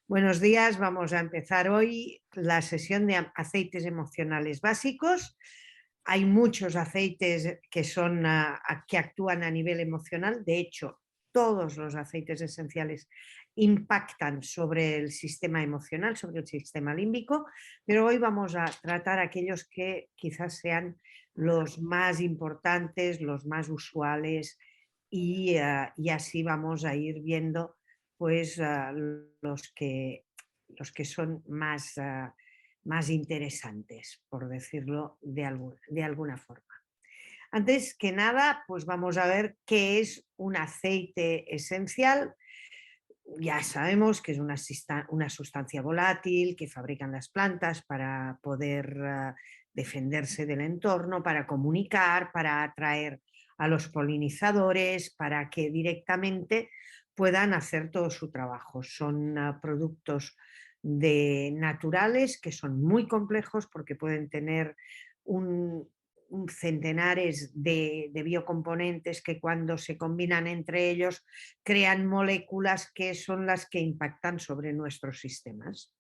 Buenos días, vamos a empezar hoy la sesión de aceites emocionales básicos. Hay muchos aceites que, que actúan a nivel emocional. De hecho, todos los aceites esenciales impactan sobre el sistema emocional, sobre el sistema límbico, pero hoy vamos a tratar aquellos que quizás sean los más importantes, los más usuales y así vamos a ir viendo pues los que son más interesantes, por decirlo de alguna forma. Antes que nada, pues vamos a ver qué es un aceite esencial. Ya sabemos que es una sustancia volátil que fabrican las plantas para poder defenderse del entorno, para comunicar, para atraer a los polinizadores, para que directamente puedan hacer todo su trabajo. Son productos naturales que son muy complejos porque pueden tener un, centenares de biocomponentes que cuando se combinan entre ellos crean moléculas que son las que impactan sobre nuestros sistemas.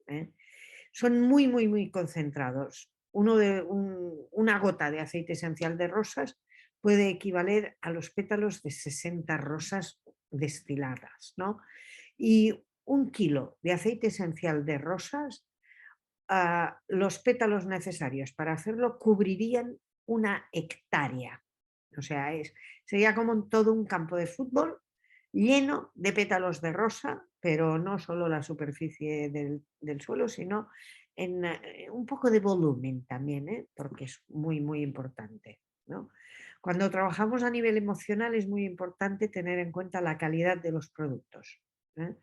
Son muy, muy, muy concentrados. Una gota de aceite esencial de rosas puede equivaler a los pétalos de 60 rosas destiladas, ¿no? Y 1 kilo de aceite esencial de rosas, los pétalos necesarios para hacerlo cubrirían 1 hectárea. O sea, sería como todo un campo de fútbol lleno de pétalos de rosa, pero no solo la superficie del suelo, sino en un poco de volumen también, porque es muy, muy importante, ¿no? Cuando trabajamos a nivel emocional es muy importante tener en cuenta la calidad de los productos, ¿eh?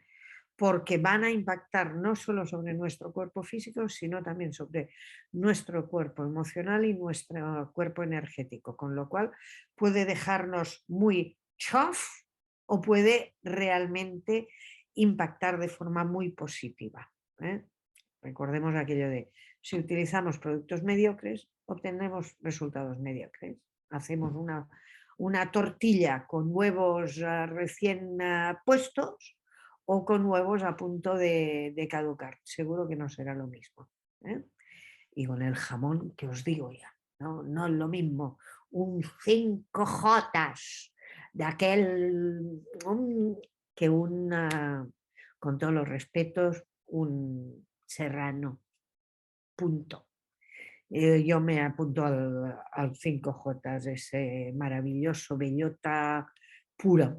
Porque van a impactar no solo sobre nuestro cuerpo físico, sino también sobre nuestro cuerpo emocional y nuestro cuerpo energético, con lo cual puede dejarnos muy chof o puede realmente impactar de forma muy positiva, ¿eh? Recordemos aquello de, si utilizamos productos mediocres, obtenemos resultados mediocres. Hacemos una tortilla con huevos recién puestos o con huevos a punto de caducar. Seguro que no será lo mismo, ¿eh? Y con el jamón, que os digo ya, no, no es lo mismo un 5 jotas de aquel que con todos los respetos, un serrano, punto. Yo me apunto al 5J, ese maravilloso bellota pura.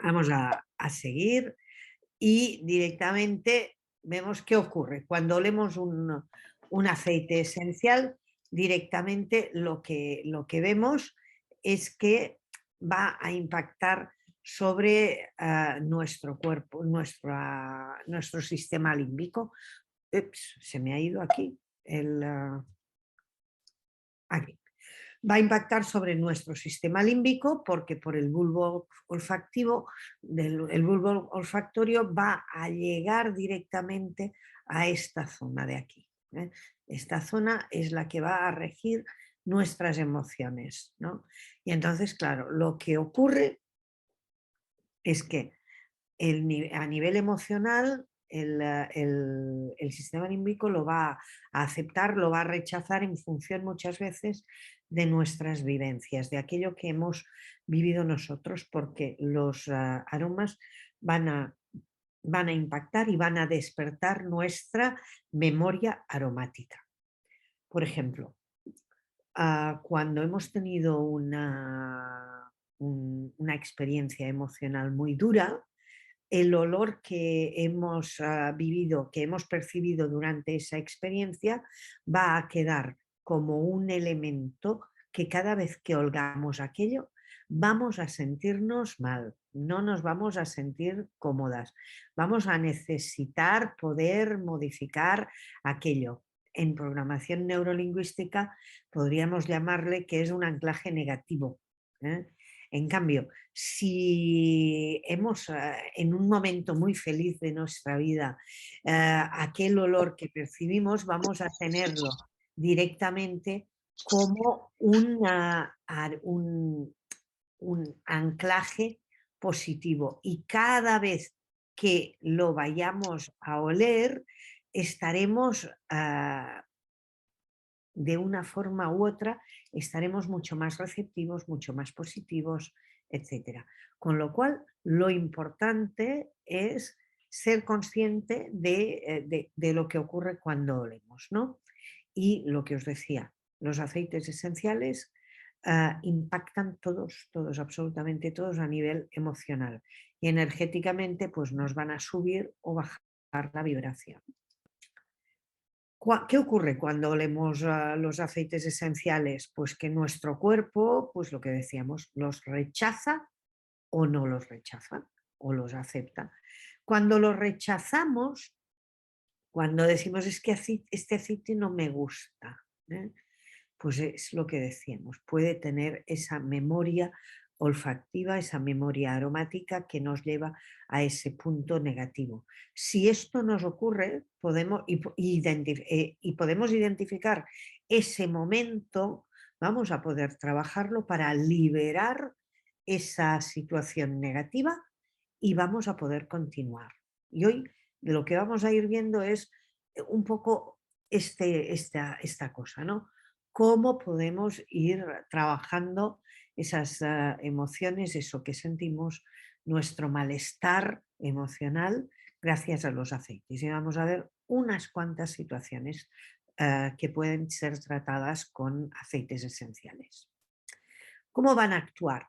Vamos a seguir y directamente vemos qué ocurre. Cuando olemos un aceite esencial, directamente lo que vemos es que va a impactar sobre nuestro cuerpo, nuestro sistema límbico. Ups, se me ha ido aquí. Aquí. Va a impactar sobre nuestro sistema límbico porque por el bulbo olfactivo, el bulbo olfactorio va a llegar directamente a esta zona de aquí, ¿eh? Esta zona es la que va a regir nuestras emociones, ¿no? Y entonces, claro, lo que ocurre es que a nivel emocional el sistema límbico lo va a aceptar, lo va a rechazar en función muchas veces de nuestras vivencias, de aquello que hemos vivido nosotros, porque los aromas van a impactar y van a despertar nuestra memoria aromática. Por ejemplo, cuando hemos tenido una experiencia emocional muy dura, el olor que hemos vivido, que hemos percibido durante esa experiencia, va a quedar como un elemento que cada vez que olgamos aquello, vamos a sentirnos mal, no nos vamos a sentir cómodas, vamos a necesitar poder modificar aquello. En programación neurolingüística podríamos llamarle que es un anclaje negativo, ¿eh? En cambio, si hemos en un momento muy feliz de nuestra vida, aquel olor que percibimos, vamos a tenerlo directamente como un anclaje positivo. Y cada vez que lo vayamos a oler, estaremos de una forma u otra, estaremos mucho más receptivos, mucho más positivos, etcétera. Con lo cual, lo importante es ser consciente de lo que ocurre cuando olemos, ¿no? Y lo que os decía, los aceites esenciales impactan todos, todos, absolutamente todos a nivel emocional. Y energéticamente, pues nos van a subir o bajar la vibración. ¿Qué ocurre cuando olemos los aceites esenciales? Pues que nuestro cuerpo, pues lo que decíamos, los rechaza o no los rechaza o los acepta. Cuando los rechazamos, cuando decimos es que este aceite no me gusta, ¿eh? Pues es lo que decíamos, puede tener esa memoria olfactiva, esa memoria aromática que nos lleva a ese punto negativo. Si esto nos ocurre, podemos, y podemos identificar ese momento, vamos a poder trabajarlo para liberar esa situación negativa y vamos a poder continuar. Y hoy lo que vamos a ir viendo es un poco esta cosa, ¿no? Cómo podemos ir trabajando esas emociones, eso que sentimos, nuestro malestar emocional gracias a los aceites. Y vamos a ver unas cuantas situaciones que pueden ser tratadas con aceites esenciales. ¿Cómo van a actuar?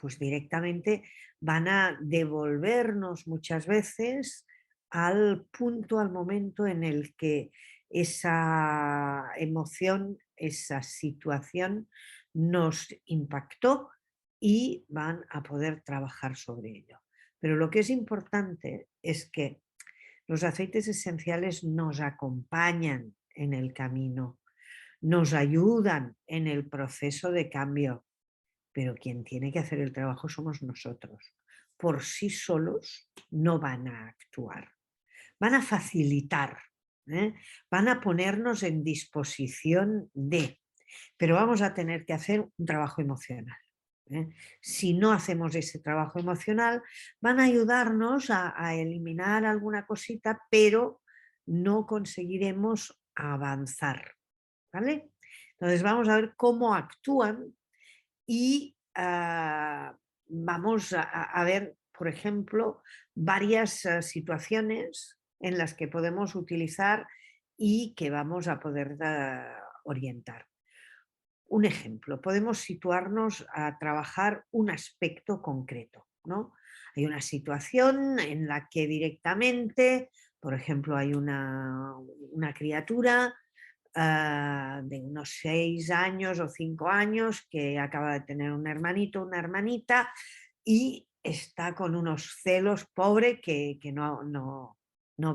Pues directamente van a devolvernos muchas veces al punto, al momento en el que esa emoción, esa situación nos impactó y van a poder trabajar sobre ello. Pero lo que es importante es que los aceites esenciales nos acompañan en el camino, nos ayudan en el proceso de cambio, pero quien tiene que hacer el trabajo somos nosotros. Por sí solos no van a actuar, van a facilitar, ¿eh? Van a ponernos en disposición de, pero vamos a tener que hacer un trabajo emocional. ¿Eh? Si no hacemos ese trabajo emocional, van a ayudarnos a eliminar alguna cosita, pero no conseguiremos avanzar. ¿Vale? Entonces vamos a ver cómo actúan y vamos a ver, por ejemplo, varias situaciones en las que podemos utilizar y que vamos a poder orientar. Un ejemplo, podemos situarnos a trabajar un aspecto concreto, ¿no? Hay una situación en la que directamente, por ejemplo, hay una criatura de unos 6 años o 5 años que acaba de tener un hermanito, una hermanita y está con unos celos, pobre, que no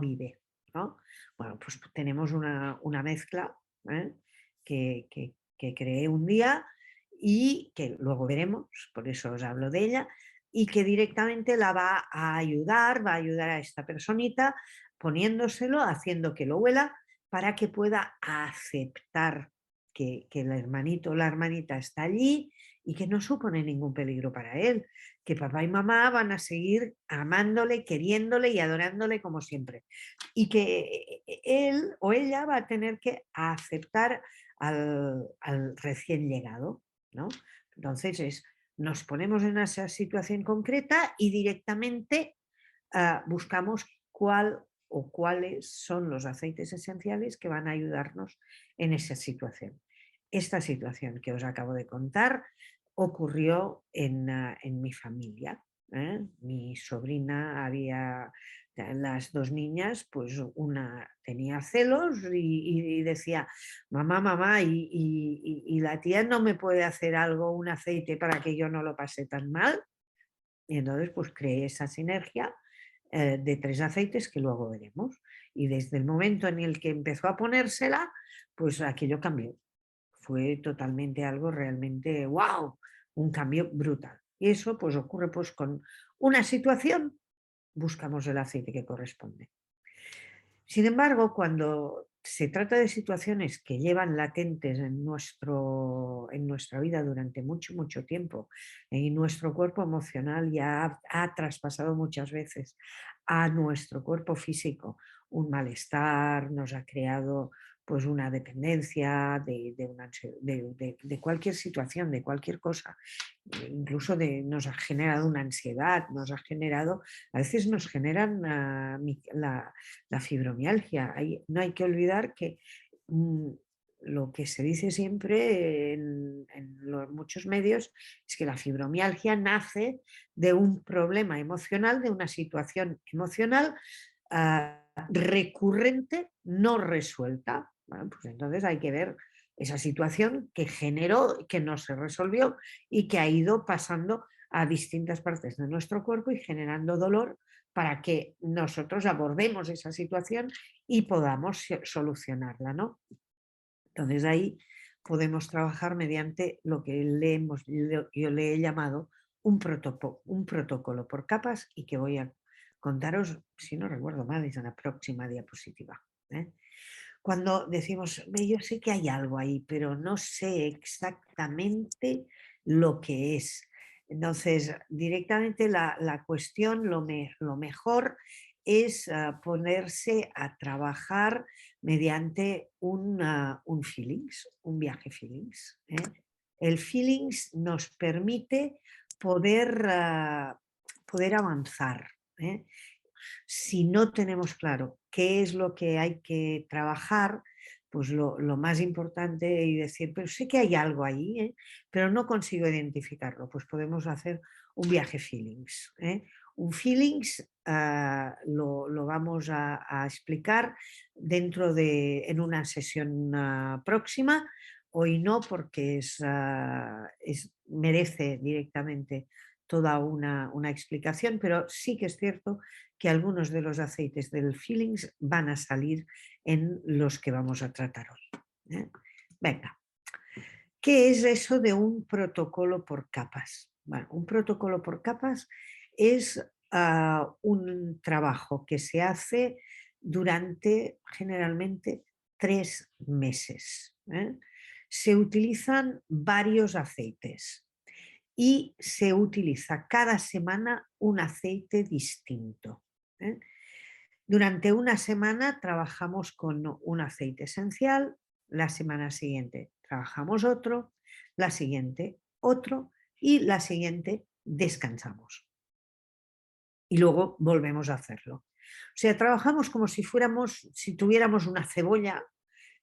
vive, ¿no? Bueno, pues tenemos una mezcla, ¿eh? que creé un día y que luego veremos, por eso os hablo de ella, y que directamente la va a ayudar a esta personita poniéndoselo, haciendo que lo huela para que pueda aceptar que el hermanito o la hermanita está allí y que no supone ningún peligro para él, que papá y mamá van a seguir amándole, queriéndole y adorándole como siempre. Y que él o ella va a tener que aceptar al recién llegado, ¿no? Entonces nos ponemos en esa situación concreta y directamente buscamos cuál o cuáles son los aceites esenciales que van a ayudarnos en esa situación. Esta situación que os acabo de contar ocurrió en mi familia. Mi sobrina había, las dos niñas, pues una tenía celos y decía, mamá, mamá, y la tía no me puede hacer algo, un aceite para que yo no lo pase tan mal. Y entonces pues creé esa sinergia de 3 aceites que luego veremos. Y desde el momento en el que empezó a ponérsela, pues aquello cambió. Fue totalmente algo realmente, wow, un cambio brutal. Y eso pues ocurre pues con una situación, buscamos el aceite que corresponde. Sin embargo, cuando se trata de situaciones que llevan latentes en nuestra vida durante mucho, mucho tiempo y nuestro cuerpo emocional ya ha traspasado muchas veces a nuestro cuerpo físico un malestar, nos ha creado pues una dependencia de cualquier situación, de cualquier cosa, incluso nos ha generado una ansiedad, nos ha generado, a veces nos generan la fibromialgia. No hay que olvidar que lo que se dice siempre en muchos medios es que la fibromialgia nace de un problema emocional, de una situación emocional recurrente, no resuelta. Bueno, pues entonces hay que ver esa situación que generó, que no se resolvió y que ha ido pasando a distintas partes de nuestro cuerpo y generando dolor para que nosotros abordemos esa situación y podamos solucionarla, ¿no? Entonces ahí podemos trabajar mediante lo que yo le he llamado un protocolo por capas y que voy a contaros, si no recuerdo mal, es en la próxima diapositiva. Cuando decimos, yo sé que hay algo ahí, pero no sé exactamente lo que es. Entonces, directamente la cuestión, lo mejor es ponerse a trabajar mediante un feelings, un viaje feelings. El feelings nos permite poder avanzar. Si no tenemos claro qué es lo que hay que trabajar, pues lo más importante es decir, pero sé que hay algo ahí, pero no consigo identificarlo, pues podemos hacer un viaje feelings. Un feelings lo vamos a explicar en una sesión próxima. Hoy no, porque merece directamente toda una explicación, pero sí que es cierto que algunos de los aceites del feelings van a salir en los que vamos a tratar hoy. Venga, ¿qué es eso de un protocolo por capas? Bueno, un protocolo por capas es un trabajo que se hace durante generalmente 3 meses. Se utilizan varios aceites y se utiliza cada semana un aceite distinto. Durante una semana trabajamos con un aceite esencial, la semana siguiente trabajamos otro, la siguiente otro y la siguiente descansamos. Y luego volvemos a hacerlo. O sea, trabajamos como si tuviéramos una cebolla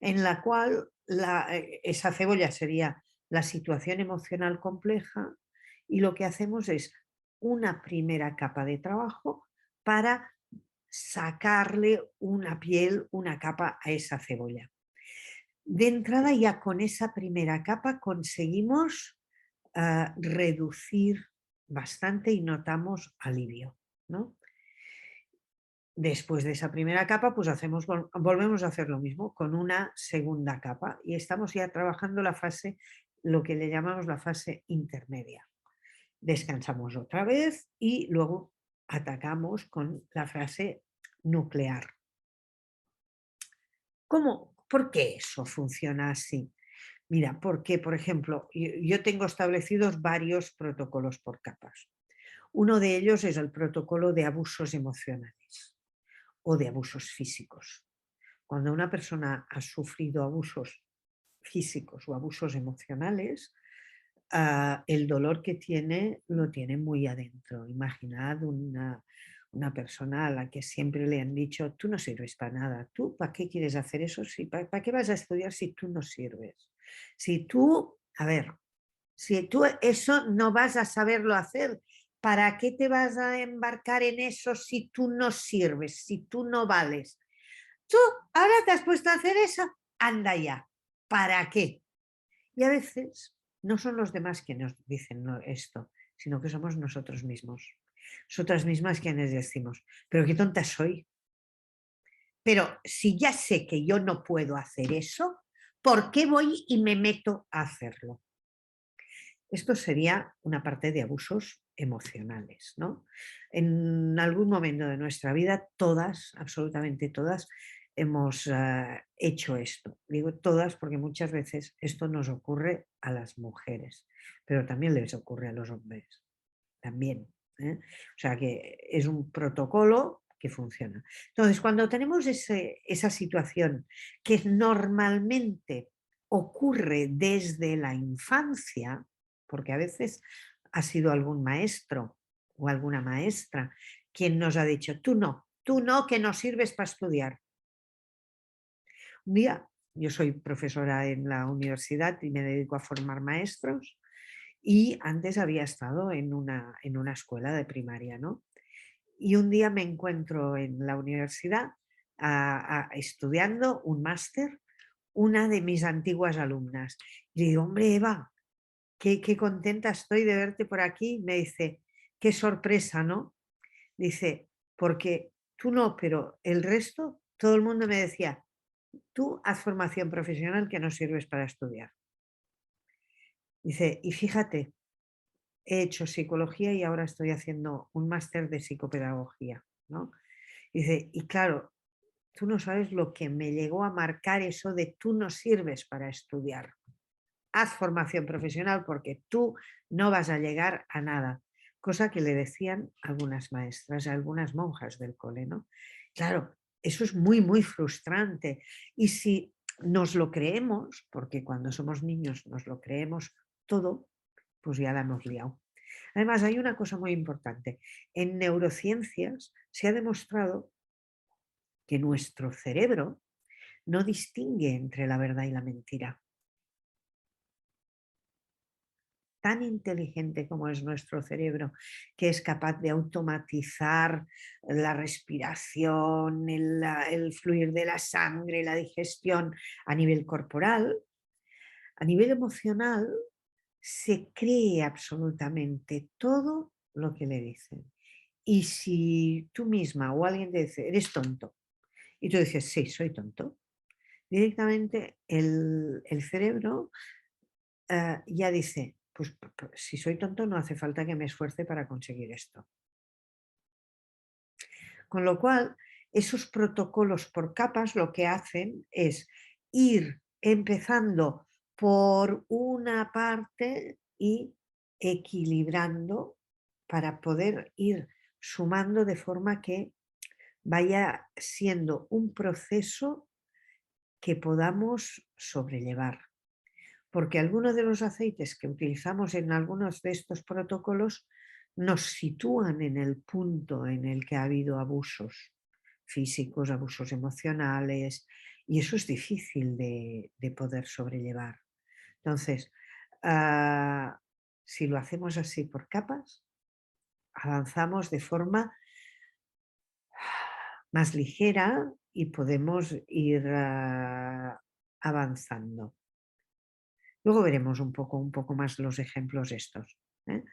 en la cual esa cebolla sería la situación emocional compleja y lo que hacemos es una primera capa de trabajo para sacarle una piel, una capa a esa cebolla. De entrada ya con esa primera capa conseguimos reducir bastante y notamos alivio, ¿no? Después de esa primera capa, pues volvemos a hacer lo mismo con una segunda capa y estamos ya trabajando lo que le llamamos la fase intermedia. Descansamos otra vez y luego atacamos con la fase nuclear. ¿Por qué eso funciona así? Mira, porque, por ejemplo, yo tengo establecidos varios protocolos por capas. Uno de ellos es el protocolo de abusos emocionales o de abusos físicos. Cuando una persona ha sufrido abusos físicos o abusos emocionales, el dolor que tiene lo tiene muy adentro. Imaginad una persona a la que siempre le han dicho, tú no sirves para nada, tú ¿para qué quieres hacer eso? ¿Para qué vas a estudiar si tú no sirves? Si tú eso no vas a saberlo hacer, ¿para qué te vas a embarcar en eso si tú no sirves, si tú no vales? Tú ahora te has puesto a hacer eso, anda ya, ¿para qué? Y a veces no son los demás quienes nos dicen esto, sino que somos nosotros mismos. Nosotras mismas quienes decimos, pero qué tonta soy. Pero si ya sé que yo no puedo hacer eso, ¿por qué voy y me meto a hacerlo? Esto sería una parte de abusos emocionales, ¿no? En algún momento de nuestra vida, todas, absolutamente todas, hemos hecho esto. Digo todas porque muchas veces esto nos ocurre a las mujeres, pero también les ocurre a los hombres, también. O sea que es un protocolo que funciona. Entonces, cuando tenemos esa situación que normalmente ocurre desde la infancia, porque a veces ha sido algún maestro o alguna maestra quien nos ha dicho, tú no, que no sirves para estudiar. Un día, yo soy profesora en la universidad y me dedico a formar maestros y antes había estado en una escuela de primaria, ¿no? Y un día me encuentro en la universidad estudiando un máster, una de mis antiguas alumnas. Y digo, hombre, Eva, qué contenta estoy de verte por aquí. Me dice, qué sorpresa, ¿no? Dice, porque tú no, pero el resto, todo el mundo me decía, tú haz formación profesional que no sirves para estudiar. Dice, y fíjate, he hecho psicología y ahora estoy haciendo un máster de psicopedagogía, ¿no? Dice, y claro, tú no sabes lo que me llegó a marcar eso de tú no sirves para estudiar. Haz formación profesional porque tú no vas a llegar a nada. Cosa que le decían algunas maestras, algunas monjas del cole, ¿no? Claro, eso es muy, muy frustrante. Y si nos lo creemos, porque cuando somos niños nos lo creemos todo, pues ya la hemos liado. Además, hay una cosa muy importante. En neurociencias se ha demostrado que nuestro cerebro no distingue entre la verdad y la mentira. Tan inteligente como es nuestro cerebro, que es capaz de automatizar la respiración, el fluir de la sangre, la digestión a nivel corporal, a nivel emocional se cree absolutamente todo lo que le dicen. Y si tú misma o alguien te dice, eres tonto, y tú dices, sí, soy tonto, directamente el cerebro ya dice, pues si soy tonto no hace falta que me esfuerce para conseguir esto. Con lo cual, esos protocolos por capas lo que hacen es ir empezando por una parte y equilibrando para poder ir sumando de forma que vaya siendo un proceso que podamos sobrellevar. Porque algunos de los aceites que utilizamos en algunos de estos protocolos nos sitúan en el punto en el que ha habido abusos físicos, abusos emocionales, y eso es difícil de poder sobrellevar. Entonces, ah, si lo hacemos así por capas, avanzamos de forma más ligera y podemos ir avanzando. Luego veremos un poco más los ejemplos estos, ¿eh?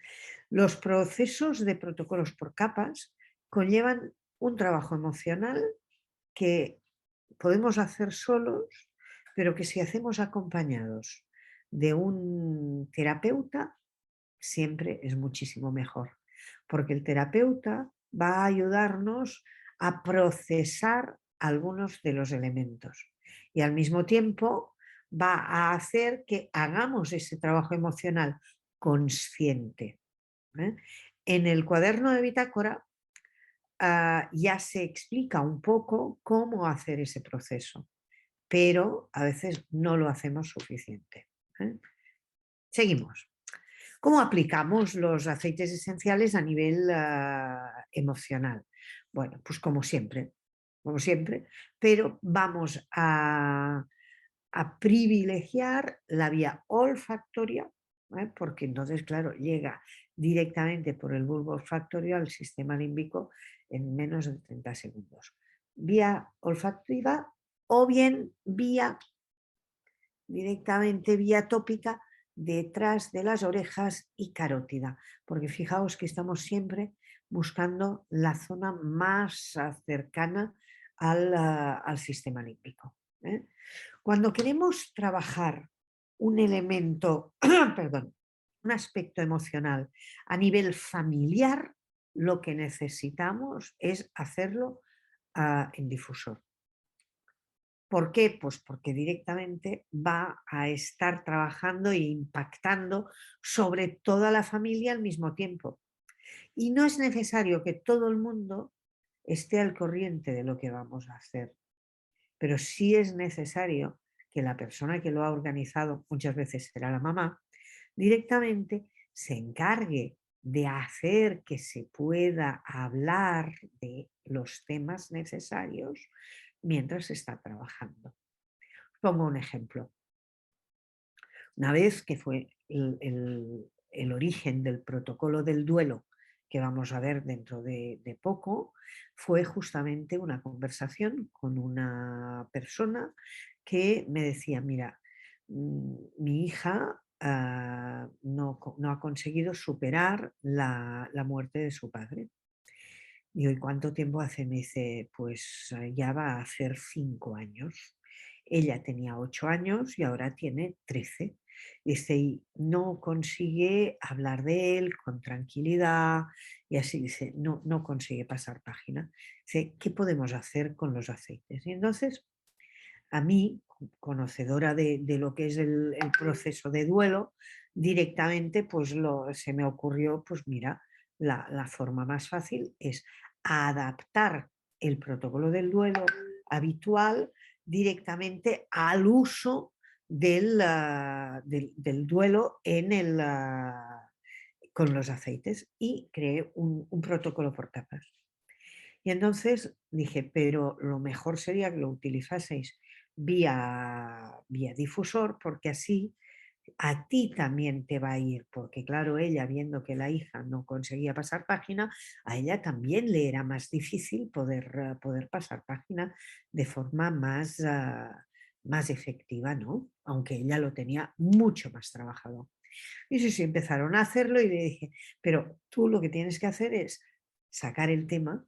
Los procesos de protocolos por capas conllevan un trabajo emocional que podemos hacer solos, pero que si hacemos acompañados de un terapeuta, siempre es muchísimo mejor, porque el terapeuta va a ayudarnos a procesar algunos de los elementos y al mismo tiempo va a hacer que hagamos ese trabajo emocional consciente, ¿eh? En el cuaderno de bitácora ya se explica un poco cómo hacer ese proceso, pero a veces no lo hacemos suficiente, ¿eh? Seguimos. ¿Cómo aplicamos los aceites esenciales a nivel emocional? Bueno, pues como siempre, pero vamos a privilegiar la vía olfactoria, porque entonces, claro, llega directamente por el bulbo olfactorio al sistema límbico en menos de 30 segundos. Vía olfactiva o bien directamente vía tópica detrás de las orejas y carótida, porque fijaos que estamos siempre buscando la zona más cercana al sistema límbico, ¿eh? Cuando queremos trabajar un elemento, perdón, un aspecto emocional a nivel familiar, lo que necesitamos es hacerlo en difusor. ¿Por qué? Pues porque directamente va a estar trabajando e impactando sobre toda la familia al mismo tiempo. Y no es necesario que todo el mundo esté al corriente de lo que vamos a hacer. Pero sí es necesario que la persona que lo ha organizado, muchas veces será la mamá, directamente se encargue de hacer que se pueda hablar de los temas necesarios mientras se está trabajando. Pongo un ejemplo. Una vez que fue el origen del protocolo del duelo que vamos a ver dentro de poco, fue justamente una conversación con una persona que me decía, mira, mi hija no ha conseguido superar la muerte de su padre. Digo, ¿y cuánto tiempo hace? Me dice, pues ya va a hacer 5 años. Ella tenía 8 años y ahora tiene 13. Dice, y no consigue hablar de él con tranquilidad y así dice, no consigue pasar página. Dice, ¿qué podemos hacer con los aceites? Y entonces, a mí, conocedora de lo que es el proceso de duelo, directamente pues se me ocurrió, pues mira, la forma más fácil es adaptar el protocolo del duelo habitual directamente al uso del duelo con los aceites y creé un protocolo por capas. Y entonces dije, pero lo mejor sería que lo utilizaseis vía difusor, porque así a ti también te va a ir, porque claro, ella viendo que la hija no conseguía pasar página, a ella también le era más difícil poder pasar página de forma más efectiva, ¿no? Aunque ella lo tenía mucho más trabajado. Y sí, sí, empezaron a hacerlo y le dije, pero tú lo que tienes que hacer es sacar el tema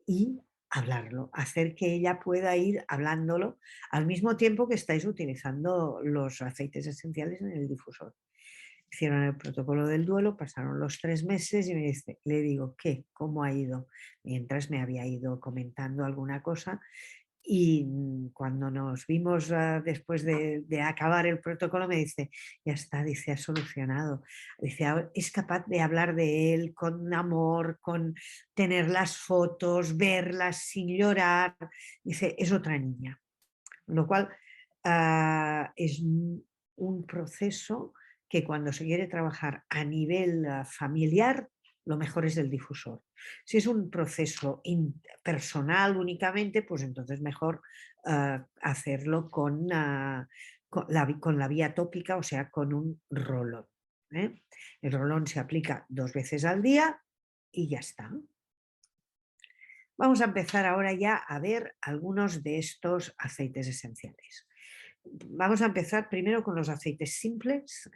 y hablarlo, hacer que ella pueda ir hablándolo al mismo tiempo que estáis utilizando los aceites esenciales en el difusor. Hicieron el protocolo del duelo, pasaron los 3 meses y le digo, ¿qué? ¿Cómo ha ido? Mientras me había ido comentando alguna cosa y cuando nos vimos después de acabar el protocolo me dice, ya está, dice, ha solucionado. Dice, es capaz de hablar de él con amor, con tener las fotos, verlas sin llorar. Dice, es otra niña. Lo cual es un proceso que cuando se quiere trabajar a nivel familiar, lo mejor es el difusor. Si es un proceso personal únicamente, pues entonces mejor hacerlo con la vía tópica, o sea, con un rolón. ¿Eh? El rolón se aplica 2 veces al día y ya está. Vamos a empezar ahora ya a ver algunos de estos aceites esenciales. Vamos a empezar primero con los aceites simples,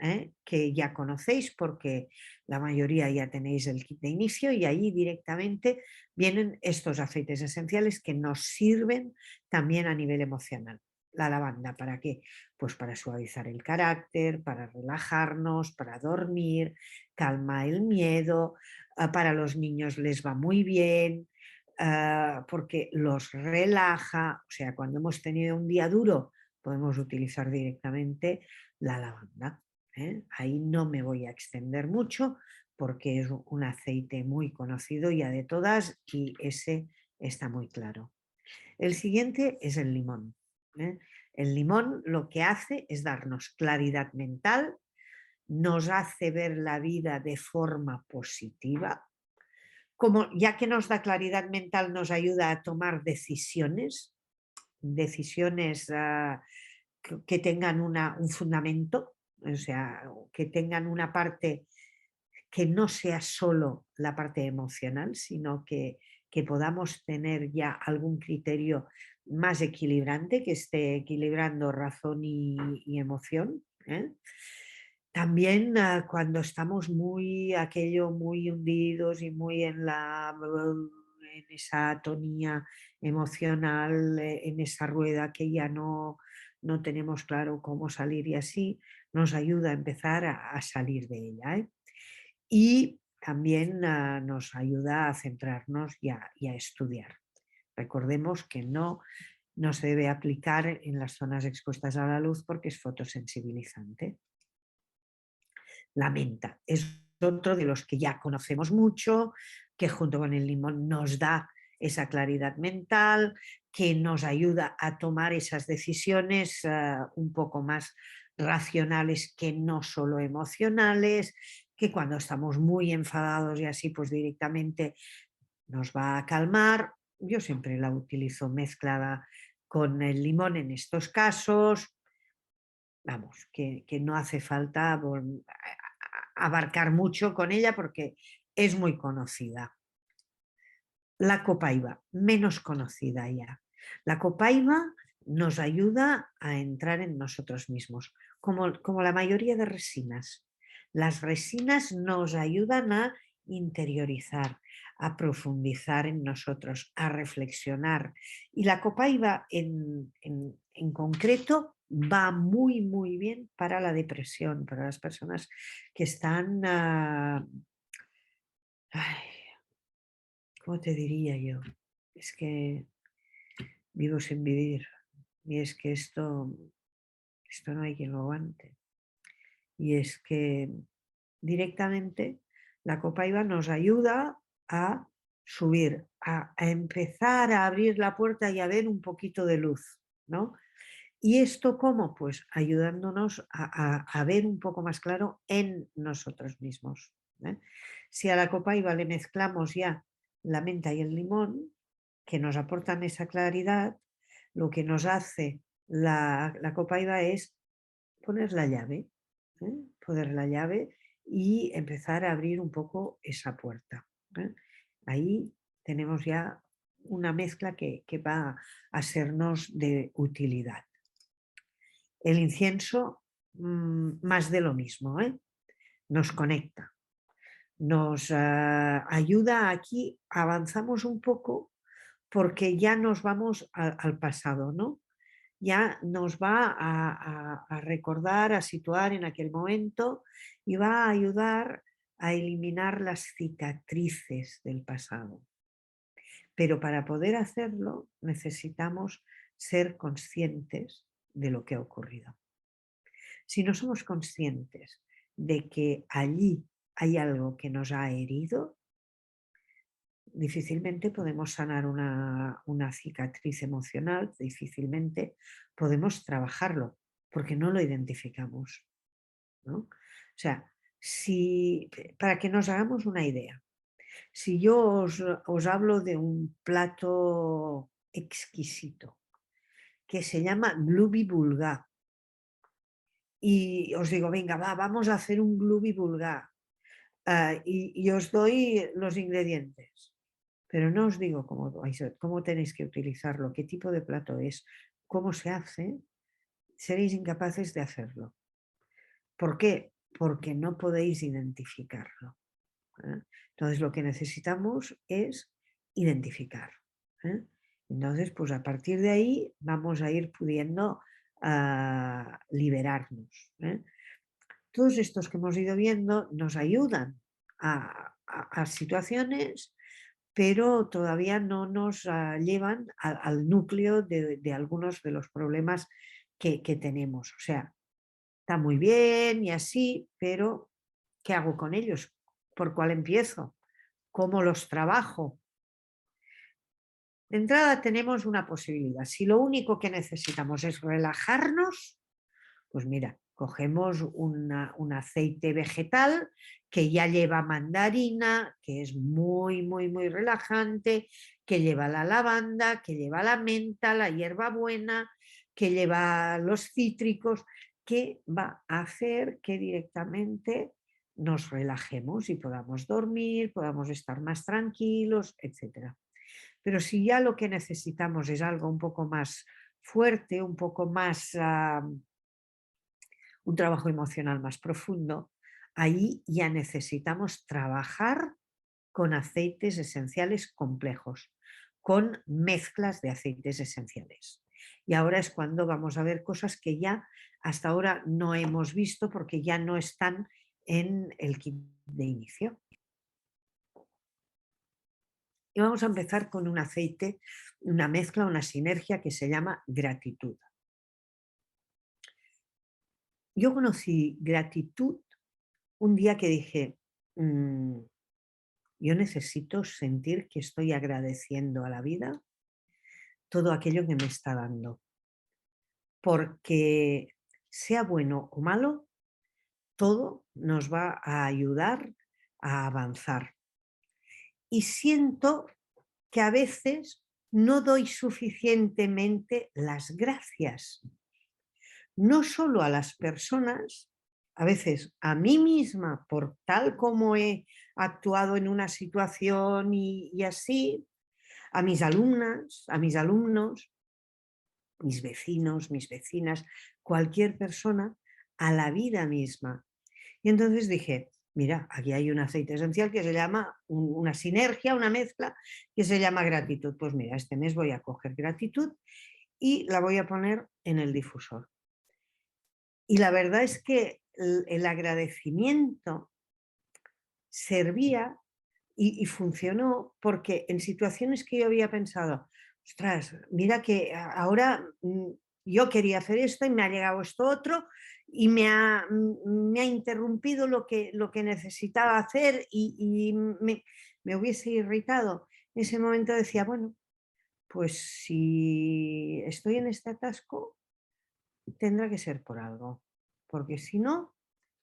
que ya conocéis porque la mayoría ya tenéis el kit de inicio y ahí directamente vienen estos aceites esenciales que nos sirven también a nivel emocional. La lavanda, ¿para qué? Pues para suavizar el carácter, para relajarnos, para dormir, calma el miedo, para los niños les va muy bien, porque los relaja, o sea, cuando hemos tenido un día duro, podemos utilizar directamente la lavanda. Ahí no me voy a extender mucho porque es un aceite muy conocido ya de todas y ese está muy claro. El siguiente es el limón. ¿eh? El limón lo que hace es darnos claridad mental, nos hace ver la vida de forma positiva, como ya que nos da claridad mental, nos ayuda a tomar decisiones que tengan un fundamento, o sea, que tengan una parte que no sea solo la parte emocional, sino que podamos tener ya algún criterio más equilibrante, que esté equilibrando razón y emoción. También cuando estamos muy hundidos y muy en esa atonía emocional, en esa rueda que ya no tenemos claro cómo salir y así, nos ayuda a empezar a salir de ella. Y también nos ayuda a centrarnos y a estudiar. Recordemos que no se debe aplicar en las zonas expuestas a la luz porque es fotosensibilizante. La menta es otro de los que ya conocemos mucho, que junto con el limón nos da esa claridad mental, que nos ayuda a tomar esas decisiones un poco más racionales que no solo emocionales, que cuando estamos muy enfadados y así, pues directamente nos va a calmar. Yo siempre la utilizo mezclada con el limón en estos casos. Vamos, que no hace falta abarcar mucho con ella porque es muy conocida. La copaiba, menos conocida ya. La copaiba nos ayuda a entrar en nosotros mismos, como la mayoría de resinas. Las resinas nos ayudan a interiorizar, a profundizar en nosotros, a reflexionar. Y la copaiba en concreto va muy, muy bien para la depresión, para las personas que están... ¿cómo te diría yo? Es que vivo sin vivir. Y es que esto no hay quien lo aguante. Y es que directamente la copaiba nos ayuda a subir, a empezar a abrir la puerta y a ver un poquito de luz, ¿no? ¿Y esto cómo? Pues ayudándonos a ver un poco más claro en nosotros mismos. ¿Eh? Si a la copaiba le mezclamos ya la menta y el limón, que nos aportan esa claridad, lo que nos hace la copaiba es poner la llave, ¿eh? Poner la llave y empezar a abrir un poco esa puerta. ¿Eh? Ahí tenemos ya una mezcla que va a sernos de utilidad. El incienso, más de lo mismo, ¿eh? Nos conecta, nos ayuda aquí, avanzamos un poco porque ya nos vamos al pasado, ¿no? Ya nos va a recordar, a situar en aquel momento y va a ayudar a eliminar las cicatrices del pasado. Pero para poder hacerlo necesitamos ser conscientes de lo que ha ocurrido. Si no somos conscientes de que allí hay algo que nos ha herido, difícilmente podemos sanar una cicatriz emocional, difícilmente podemos trabajarlo, porque no lo identificamos, ¿no? O sea, para que nos hagamos una idea, si yo os hablo de un plato exquisito que se llama glubi vulgar y os digo, venga, vamos a hacer un glubi vulgar y os doy los ingredientes. Pero no os digo cómo tenéis que utilizarlo, qué tipo de plato es, cómo se hace, seréis incapaces de hacerlo. ¿Por qué? Porque no podéis identificarlo. ¿Eh? Entonces lo que necesitamos es identificar. ¿Eh? Entonces, pues a partir de ahí vamos a ir pudiendo liberarnos. ¿Eh? Todos estos que hemos ido viendo nos ayudan a situaciones, pero todavía no nos llevan al núcleo de algunos de los problemas que tenemos. O sea, está muy bien y así, pero ¿qué hago con ellos? ¿Por cuál empiezo? ¿Cómo los trabajo? De entrada tenemos una posibilidad. Si lo único que necesitamos es relajarnos, pues mira, cogemos un aceite vegetal que ya lleva mandarina, que es muy, muy, muy relajante, que lleva la lavanda, que lleva la menta, la hierbabuena, que lleva los cítricos, que va a hacer que directamente nos relajemos y podamos dormir, podamos estar más tranquilos, etc. Pero si ya lo que necesitamos es algo un poco más fuerte, un poco más... un trabajo emocional más profundo, ahí ya necesitamos trabajar con aceites esenciales complejos, con mezclas de aceites esenciales. Y ahora es cuando vamos a ver cosas que ya hasta ahora no hemos visto porque ya no están en el kit de inicio. Y vamos a empezar con un aceite, una mezcla, una sinergia que se llama gratitud. Yo conocí gratitud un día que dije, Yo necesito sentir que estoy agradeciendo a la vida todo aquello que me está dando, porque sea bueno o malo, todo nos va a ayudar a avanzar. Y siento que a veces no doy suficientemente las gracias, no solo a las personas, a veces a mí misma por tal como he actuado en una situación y así, a mis alumnas, a mis alumnos, mis vecinos, mis vecinas, cualquier persona, a la vida misma. Y entonces dije, mira, aquí hay un aceite esencial que se llama una sinergia, una mezcla que se llama gratitud. Pues mira, este mes voy a coger gratitud y la voy a poner en el difusor. Y la verdad es que el agradecimiento servía y funcionó porque en situaciones que yo había pensado, ostras, mira que ahora yo quería hacer esto y me ha llegado esto otro y me ha interrumpido lo que necesitaba hacer y me hubiese irritado. En ese momento decía, bueno, pues si estoy en este atasco, tendrá que ser por algo, porque si no,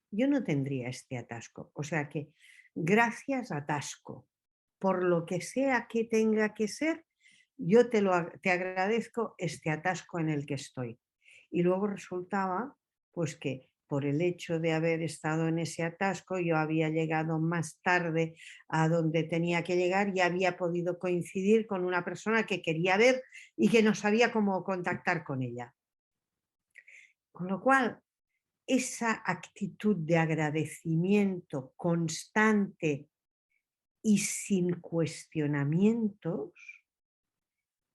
yo no tendría este atasco. O sea que gracias atasco, por lo que sea que tenga que ser, yo te agradezco este atasco en el que estoy. Y luego resultaba pues que por el hecho de haber estado en ese atasco, yo había llegado más tarde a donde tenía que llegar y había podido coincidir con una persona que quería ver y que no sabía cómo contactar con ella. Con lo cual, esa actitud de agradecimiento constante y sin cuestionamientos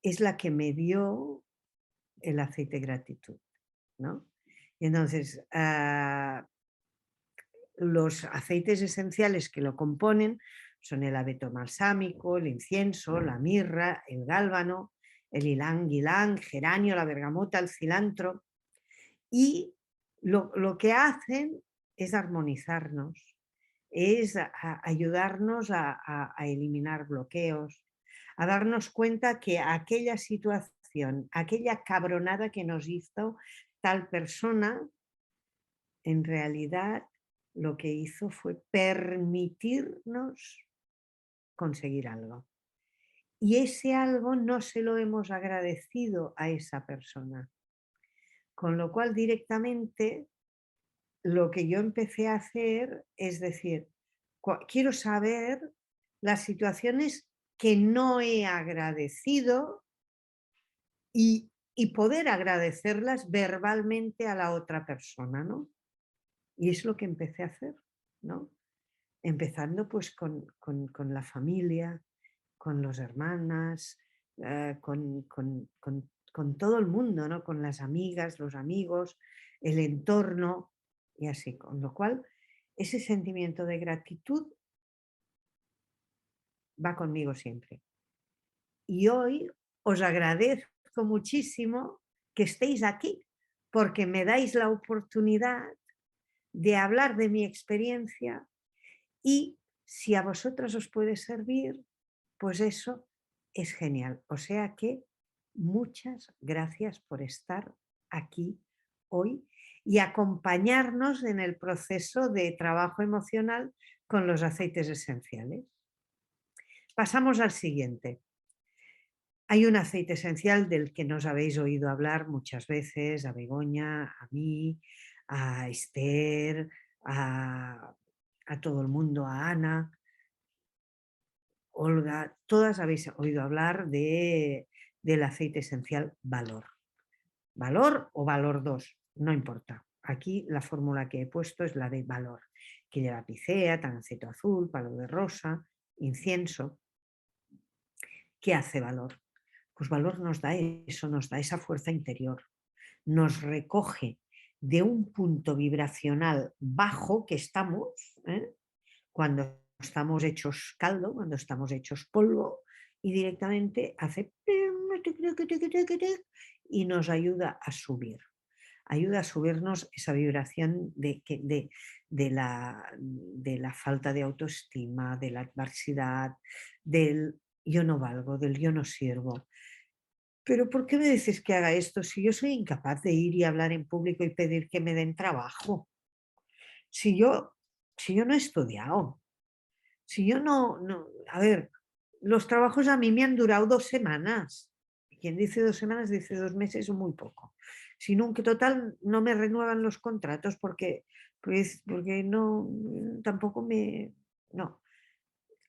es la que me dio el aceite gratitud, ¿no? Y entonces, los aceites esenciales que lo componen son el abeto balsámico, el incienso, la mirra, el gálbano, el ylang ylang, geranio, la bergamota, el cilantro. Y lo que hacen es armonizarnos, es ayudarnos a eliminar bloqueos, a darnos cuenta que aquella situación, aquella cabronada que nos hizo tal persona, en realidad lo que hizo fue permitirnos conseguir algo. Y ese algo no se lo hemos agradecido a esa persona. Con lo cual directamente lo que yo empecé a hacer es decir, quiero saber las situaciones que no he agradecido y poder agradecerlas verbalmente a la otra persona, ¿no? Y es lo que empecé a hacer, ¿no? Empezando pues con la familia, con las hermanas, con todo el mundo, ¿no? Con las amigas, los amigos, el entorno y así. Con lo cual, ese sentimiento de gratitud va conmigo siempre. Y hoy os agradezco muchísimo que estéis aquí, porque me dais la oportunidad de hablar de mi experiencia y si a vosotros os puede servir, pues eso es genial. O sea que muchas gracias por estar aquí hoy y acompañarnos en el proceso de trabajo emocional con los aceites esenciales. Pasamos al siguiente. Hay un aceite esencial del que nos habéis oído hablar muchas veces, a Begoña, a mí, a Esther, a todo el mundo, a Ana, Olga, todas habéis oído hablar del aceite esencial Valor. Valor o Valor 2, no importa. Aquí la fórmula que he puesto es la de Valor, que lleva picea, tangaceto azul, palo de rosa, incienso. ¿Qué hace Valor? Pues Valor nos da eso, nos da esa fuerza interior, nos recoge de un punto vibracional bajo que estamos, cuando estamos hechos caldo, cuando estamos hechos polvo, y directamente hace y nos ayuda a subir. ayuda a subirnos esa vibración de la falta de autoestima, de la adversidad, del yo no valgo, del yo no sirvo. Pero ¿por qué me dices que haga esto si yo soy incapaz de ir y hablar en público y pedir que me den trabajo? Si yo, si yo no he estudiado, si yo no, a ver, los trabajos a mí me han durado 2 semanas. Quien dice 2 semanas dice 2 meses o muy poco. Si no, que total no me renuevan los contratos porque, porque no, tampoco me, no,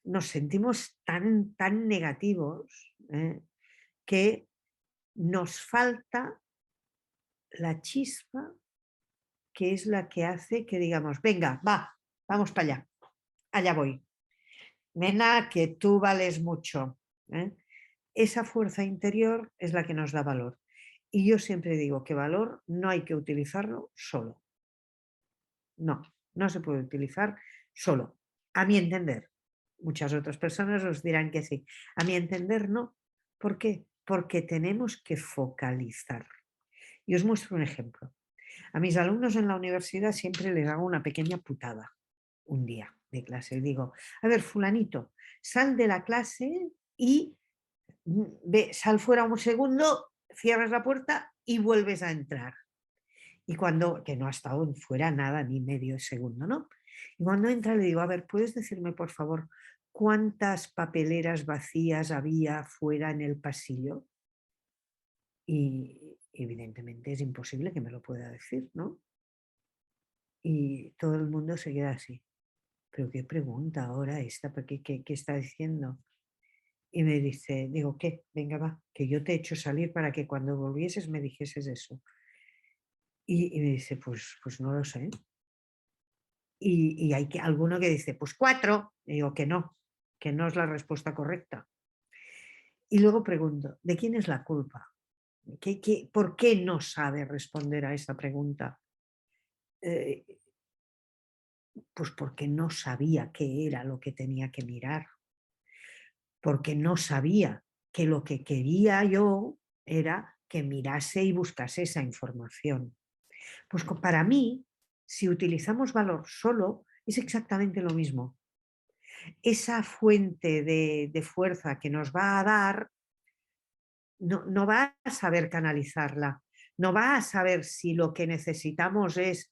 nos sentimos tan negativos, que nos falta la chispa que es la que hace que digamos, venga, vamos para allá, allá voy. Nena, que tú vales mucho. ¿Eh? Esa fuerza interior es la que nos da valor. Y yo siempre digo que valor no hay que utilizarlo solo. No se puede utilizar solo. A mi entender. Muchas otras personas os dirán que sí. A mi entender no. ¿Por qué? Porque tenemos que focalizar. Y os muestro un ejemplo. A mis alumnos en la universidad siempre les hago una pequeña putada un día de clase. Digo, a ver, fulanito, sal de la clase y sal fuera un segundo, cierras la puerta y vuelves a entrar. Y cuando, que no ha estado fuera nada, ni medio segundo, ¿no? Y cuando entra le digo, a ver, ¿puedes decirme, por favor, cuántas papeleras vacías había fuera en el pasillo? Y evidentemente es imposible que me lo pueda decir, ¿no? Y todo el mundo se queda así. ¿Pero qué pregunta ahora esta? ¿Qué está diciendo? Y me dice, digo, ¿qué? Venga, va, que yo te he hecho salir para que cuando volvieses me dijeses eso. Y me dice, pues no lo sé. Y hay alguno que dice, pues 4. Y digo, que no es la respuesta correcta. Y luego pregunto, ¿de quién es la culpa? ¿Por qué no sabe responder a esa pregunta? Eh, pues porque no sabía qué era lo que tenía que mirar, porque no sabía que lo que quería yo era que mirase y buscase esa información. Pues para mí, si utilizamos valor solo, es exactamente lo mismo. Esa fuente de fuerza que nos va a dar, no va a saber canalizarla, no va a saber si lo que necesitamos es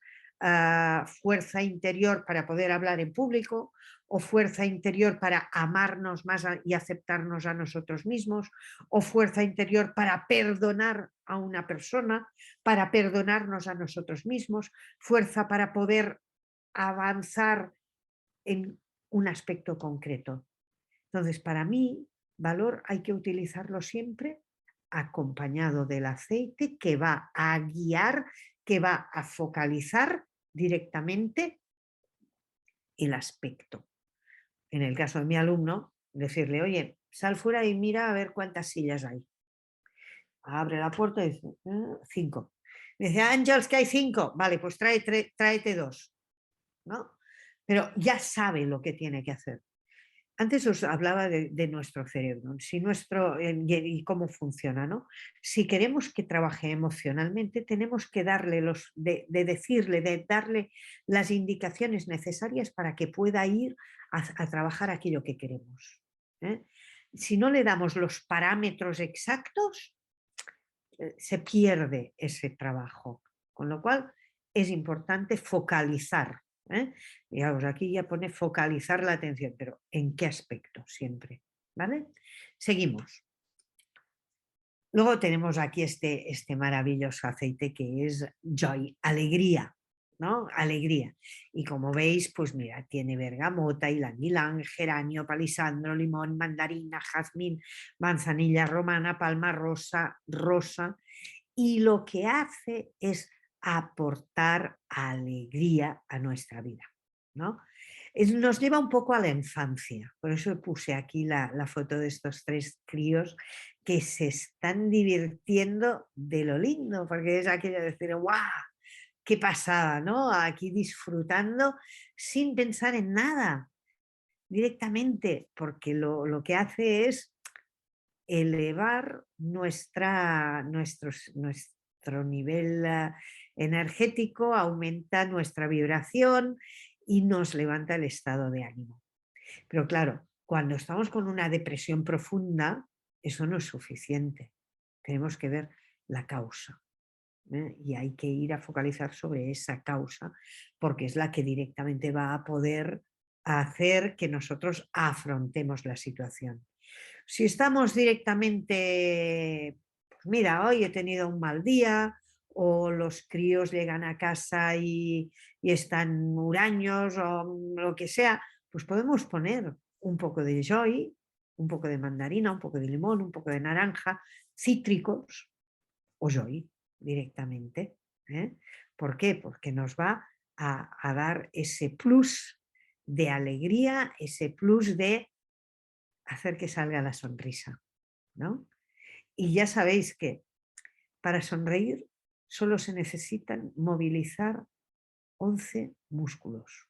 fuerza interior para poder hablar en público o fuerza interior para amarnos más y aceptarnos a nosotros mismos o fuerza interior para perdonar a una persona, para perdonarnos a nosotros mismos, fuerza para poder avanzar en un aspecto concreto. Entonces, para mí, valor hay que utilizarlo siempre acompañado del aceite que va a guiar, que va a focalizar directamente el aspecto. En el caso de mi alumno, decirle, oye, sal fuera y mira a ver cuántas sillas hay. Abre la puerta y dice, 5. Me dice, Ángels, que hay 5. Vale, pues tráete 2. ¿No? Pero ya sabe lo que tiene que hacer. Antes os hablaba de nuestro cerebro, si y cómo funciona, ¿no? Si queremos que trabaje emocionalmente, tenemos que darle de darle las indicaciones necesarias para que pueda ir a trabajar aquello que queremos. ¿Eh? Si no le damos los parámetros exactos, se pierde ese trabajo. Con lo cual es importante focalizar. Digamos, aquí ya pone focalizar la atención, pero ¿en qué aspecto siempre? ¿Vale? Seguimos. Luego tenemos aquí este maravilloso aceite que es Joy, alegría, ¿no? Alegría. Y como veis, pues mira, tiene bergamota, ylang-ylang, geranio, palisandro, limón, mandarina, jazmín, manzanilla romana, palma rosa, rosa. Y lo que hace es aportar alegría a nuestra vida, ¿no? Nos lleva un poco a la infancia, por eso puse aquí la foto de estos 3 críos que se están divirtiendo de lo lindo, porque es aquello de decir, ¡guau! ¡Qué pasada! ¿No? Aquí disfrutando sin pensar en nada, directamente, porque lo que hace es elevar nuestro nivel energético, aumenta nuestra vibración y nos levanta el estado de ánimo. Pero claro, cuando estamos con una depresión profunda, eso no es suficiente. Tenemos que ver la causa. Y hay que ir a focalizar sobre esa causa porque es la que directamente va a poder hacer que nosotros afrontemos la situación. Si estamos directamente, pues mira, hoy he tenido un mal día o los críos llegan a casa y están huraños o lo que sea, pues podemos poner un poco de joy, un poco de mandarina, un poco de limón, un poco de naranja, cítricos o joy directamente. ¿Por qué? Porque nos va a dar ese plus de alegría, ese plus de hacer que salga la sonrisa, ¿no? Y ya sabéis que para sonreír solo se necesitan movilizar 11 músculos.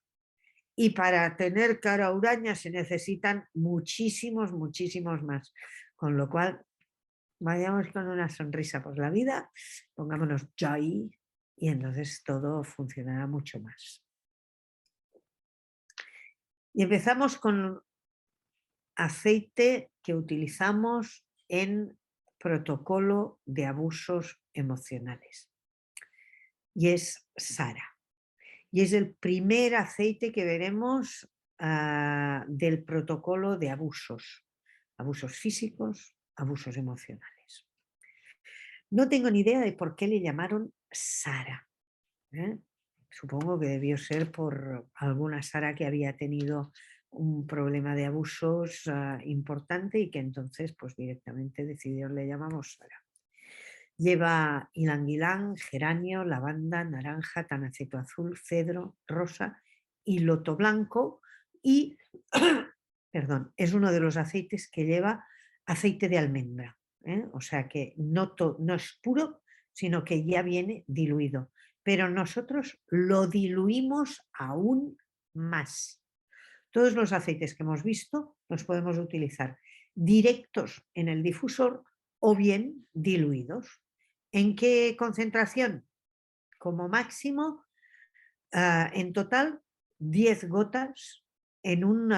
Y para tener cara huraña se necesitan muchísimos, muchísimos más. Con lo cual, vayamos con una sonrisa por la vida, pongámonos joy y entonces todo funcionará mucho más. Y empezamos con aceite que utilizamos en protocolo de abusos emocionales. Y es Sara. Y es el primer aceite que veremos del protocolo de abusos. Abusos físicos, abusos emocionales. No tengo ni idea de por qué le llamaron Sara. Supongo que debió ser por alguna Sara que había tenido un problema de abusos importante y que entonces pues directamente decidieron le llamamos Sara. Lleva ylang-ylang, geranio, lavanda, naranja, tanaceto azul, cedro, rosa y loto blanco y, perdón, es uno de los aceites que lleva aceite de almendra. O sea que no es puro, sino que ya viene diluido. Pero nosotros lo diluimos aún más. Todos los aceites que hemos visto los podemos utilizar directos en el difusor o bien diluidos. ¿En qué concentración? Como máximo, en total, 10 gotas en un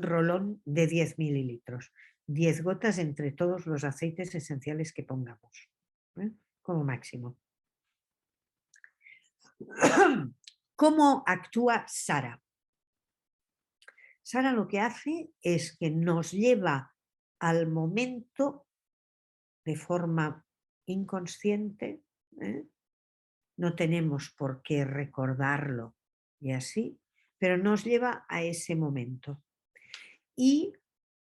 rolón de 10 mililitros. 10 gotas entre todos los aceites esenciales que pongamos, como máximo. ¿Cómo actúa Sara? Sara lo que hace es que nos lleva al momento de forma inconsciente, no tenemos por qué recordarlo y así, pero nos lleva a ese momento. Y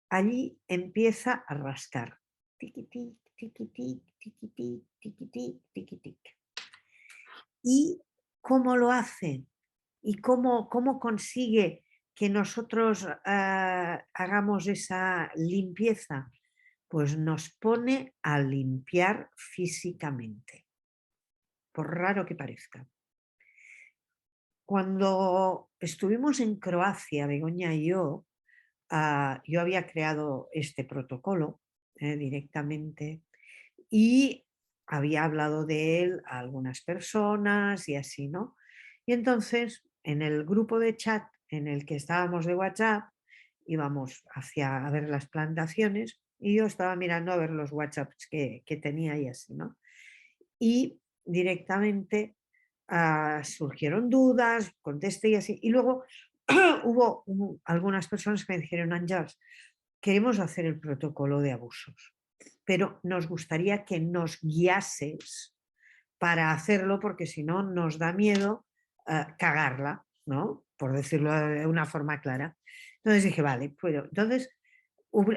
allí empieza a rascar. Tiquitic, tiquitic, tiquitic, tiquitic, tiquitic. ¿Y cómo lo hace? ¿Y cómo consigue que nosotros hagamos esa limpieza? Pues nos pone a limpiar físicamente, por raro que parezca. Cuando estuvimos en Croacia, Begoña y yo había creado este protocolo directamente y había hablado de él a algunas personas y así, ¿no? Y entonces, en el grupo de chat en el que estábamos de WhatsApp, íbamos a ver las plantaciones y yo estaba mirando a ver los WhatsApps que tenía y así, ¿no? Y directamente surgieron dudas, contesté y así. Y luego hubo algunas personas que me dijeron, Àngels, queremos hacer el protocolo de abusos, pero nos gustaría que nos guiases para hacerlo porque si no nos da miedo cagarla, ¿no? Por decirlo de una forma clara. Entonces dije, vale, pues entonces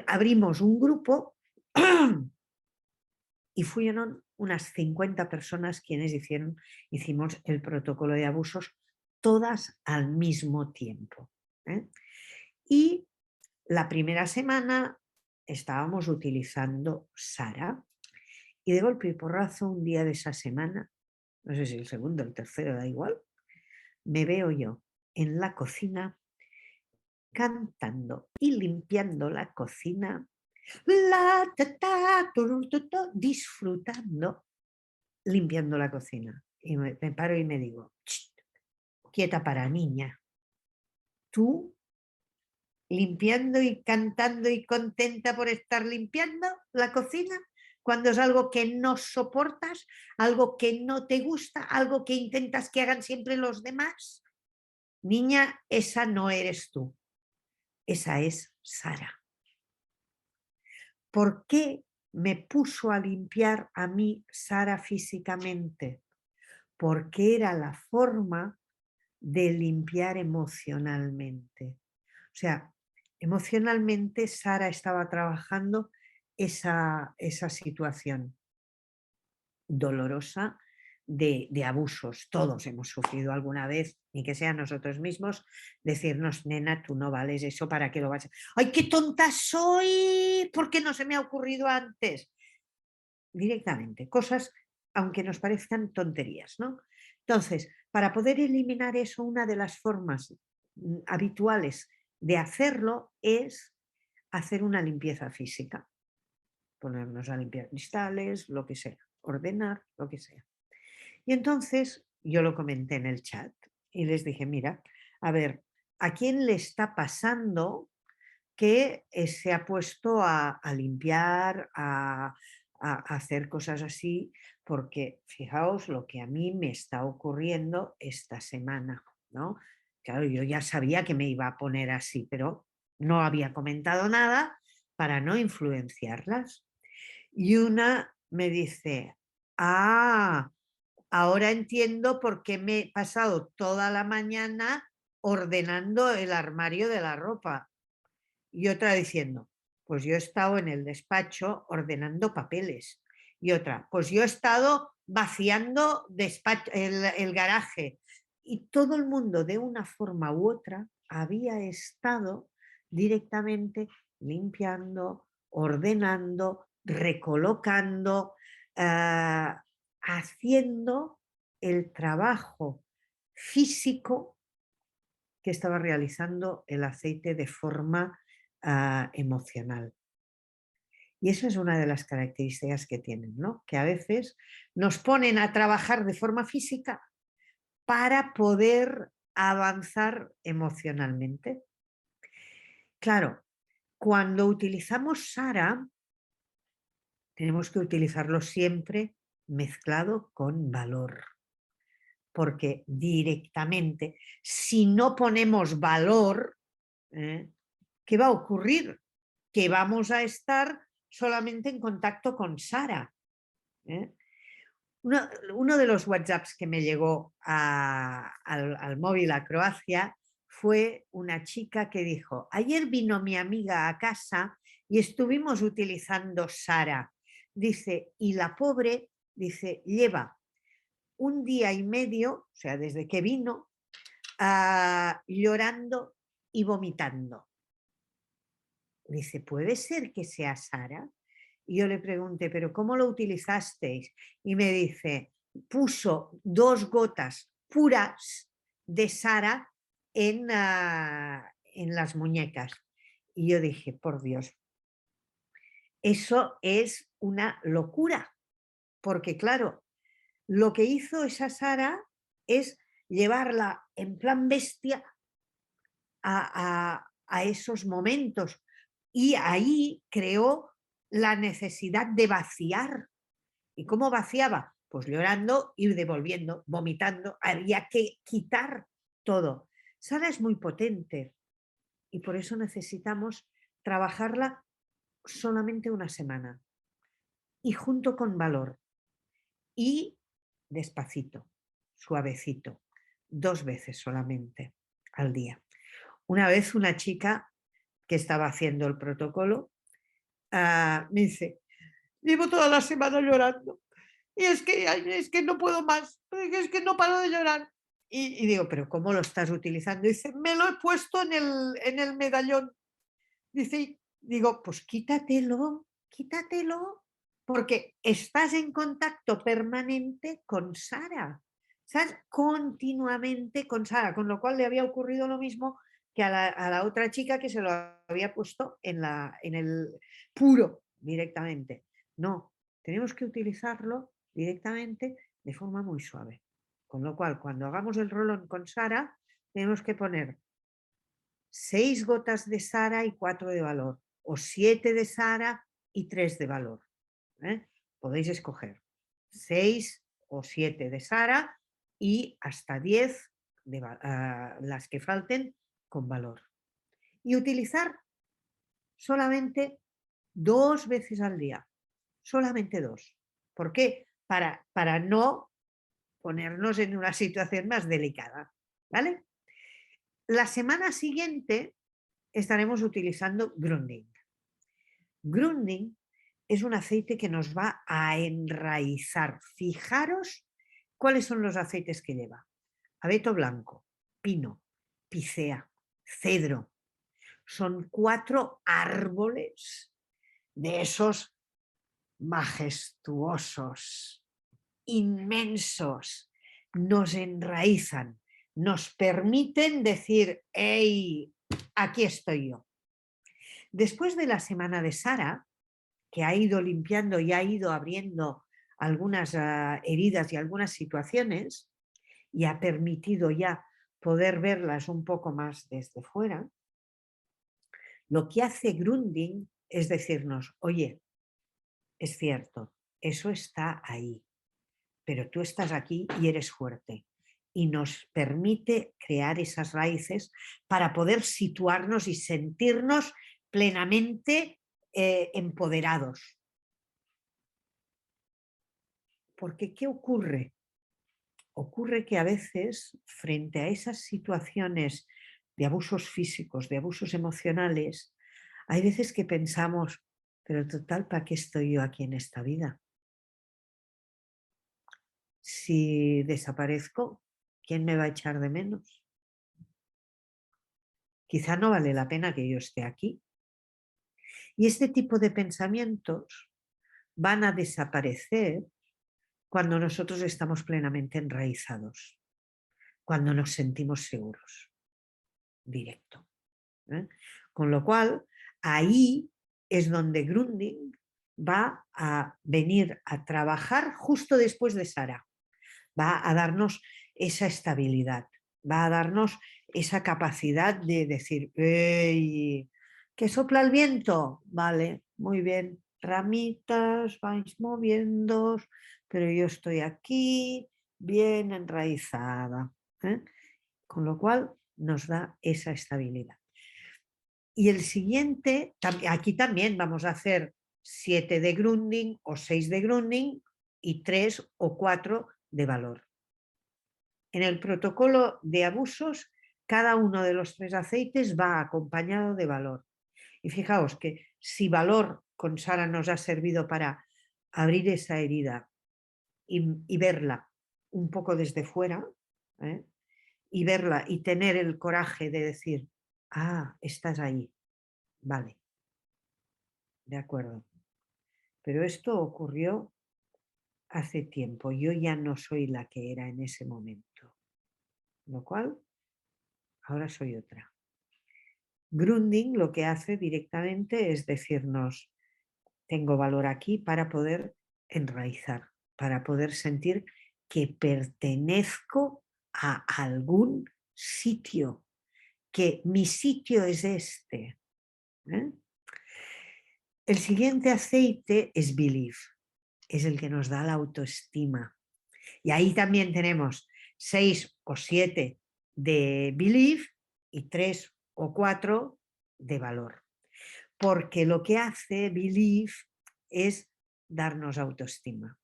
abrimos un grupo y fueron unas 50 personas quienes hicimos el protocolo de abusos, todas al mismo tiempo. Y la primera semana estábamos utilizando Sara y de golpe y porrazo un día de esa semana, no sé si el segundo, el tercero, da igual, me veo yo en la cocina cantando y limpiando la cocina disfrutando, limpiando la cocina. Y me paro y me digo, "Cht, quieta para niña, tú limpiando y cantando y contenta por estar limpiando la cocina, cuando es algo que no soportas, algo que no te gusta, algo que intentas que hagan siempre los demás. Niña, esa no eres tú, esa es Sara. ¿Por qué me puso a limpiar a mí Sara físicamente? Porque era la forma de limpiar emocionalmente. O sea, emocionalmente Sara estaba trabajando esa situación dolorosa de abusos. Todos hemos sufrido alguna vez, ni que sean nosotros mismos, decirnos, nena, tú no vales eso, ¿para qué lo vas a...? ¡Ay, qué tonta soy! ¿Por qué no se me ha ocurrido antes? Directamente, cosas, aunque nos parezcan tonterías, ¿no? Entonces, para poder eliminar eso, una de las formas habituales de hacerlo es hacer una limpieza física, ponernos a limpiar cristales, lo que sea, ordenar, lo que sea. Y entonces yo lo comenté en el chat y les dije, mira, a ver, ¿a quién le está pasando que se ha puesto a limpiar, a hacer cosas así? Porque fijaos lo que a mí me está ocurriendo esta semana, ¿no? Claro, yo ya sabía que me iba a poner así, pero no había comentado nada para no influenciarlas. Y una me dice, ah, ahora entiendo por qué me he pasado toda la mañana ordenando el armario de la ropa. Y otra diciendo, pues yo he estado en el despacho ordenando papeles. Y otra, pues yo he estado vaciando el garaje. Y todo el mundo, de una forma u otra, había estado directamente limpiando, ordenando, recolocando, haciendo el trabajo físico que estaba realizando el aceite de forma emocional. Y eso es una de las características que tienen, ¿no? Que a veces nos ponen a trabajar de forma física para poder avanzar emocionalmente. Claro, cuando utilizamos Sara, tenemos que utilizarlo siempre mezclado con valor, porque directamente, si no ponemos valor, ¿qué va a ocurrir? Que vamos a estar solamente en contacto con Sara. ¿eh? Uno de los WhatsApps que me llegó al móvil a Croacia fue una chica que dijo, ayer vino mi amiga a casa y estuvimos utilizando Sara. Dice, y la pobre, dice, lleva un día y medio, o sea, desde que vino, llorando y vomitando. Dice, ¿puede ser que sea Sara? Y yo le pregunté, ¿pero cómo lo utilizasteis? Y me dice, puso 2 gotas puras de Sara en las muñecas. Y yo dije, por Dios, eso es una locura, porque claro, lo que hizo esa Sara es llevarla en plan bestia a esos momentos. Y ahí creó la necesidad de vaciar. ¿Y cómo vaciaba? Pues llorando, ir devolviendo, vomitando. Había que quitar todo. Sara es muy potente y por eso necesitamos trabajarla solamente una semana y junto con valor y despacito, suavecito, 2 veces solamente al día. Una vez una chica que estaba haciendo el protocolo me dice, llevo toda la semana llorando y es que no puedo más, es que no paro de llorar. Y digo, ¿pero cómo lo estás utilizando? Dice, me lo he puesto en el medallón. Dice, digo, pues quítatelo, quítatelo, porque estás en contacto permanente con Sara. Estás continuamente con Sara, con lo cual le había ocurrido lo mismo que a la otra chica que se lo había puesto en el puro directamente. No, tenemos que utilizarlo directamente de forma muy suave. Con lo cual, cuando hagamos el rolón con Sara, tenemos que poner 6 gotas de Sara y 4 de valor, o 7 de Sara y 3 de valor. Podéis escoger 6 o 7 de Sara y hasta 10 de las que falten con valor. Y utilizar solamente 2 veces al día, solamente 2. ¿Por qué? Para no ponernos en una situación más delicada, ¿vale? La semana siguiente estaremos utilizando Grunding. Grunding es un aceite que nos va a enraizar. Fijaros cuáles son los aceites que lleva. Abeto blanco, pino, picea, cedro. Son 4 árboles de esos majestuosos, inmensos. Nos enraizan, nos permiten decir, hey, aquí estoy yo. Después de la semana de Sara, que ha ido limpiando y ha ido abriendo algunas heridas y algunas situaciones y ha permitido ya poder verlas un poco más desde fuera, lo que hace Grunding es decirnos, oye, es cierto, eso está ahí, pero tú estás aquí y eres fuerte. Y nos permite crear esas raíces para poder situarnos y sentirnos plenamente empoderados. Porque, ¿qué ocurre? Ocurre que a veces, frente a esas situaciones de abusos físicos, de abusos emocionales, hay veces que pensamos, pero total, ¿para qué estoy yo aquí en esta vida? Si desaparezco, ¿quién me va a echar de menos? Quizá no vale la pena que yo esté aquí. Y este tipo de pensamientos van a desaparecer cuando nosotros estamos plenamente enraizados, cuando nos sentimos seguros, directo. Con lo cual, ahí es donde Grunding va a venir a trabajar justo después de Sara. Va a darnos esa estabilidad, va a darnos esa capacidad de decir, ¡ey! ¿Que sopla el viento? Vale, muy bien, ramitas, vais moviendo, pero yo estoy aquí, bien enraizada. Con lo cual nos da esa estabilidad. Y el siguiente, aquí también vamos a hacer 7 de Grunding o 6 de Grunding y 3 o 4 de valor. En el protocolo de abusos, cada uno de los 3 aceites va acompañado de valor. Y fijaos que si valor con Sara nos ha servido para abrir esa herida y verla un poco desde fuera, y verla y tener el coraje de decir, ah, estás ahí, vale, de acuerdo. Pero esto ocurrió hace tiempo, yo ya no soy la que era en ese momento, lo cual ahora soy otra. Grunding lo que hace directamente es decirnos, tengo valor aquí para poder enraizar, para poder sentir que pertenezco a algún sitio, que mi sitio es este. El siguiente aceite es Believe, es el que nos da la autoestima. Y ahí también tenemos 6 o 7 de Believe y 3 o 4 de valor. Porque lo que hace Believe es darnos autoestima.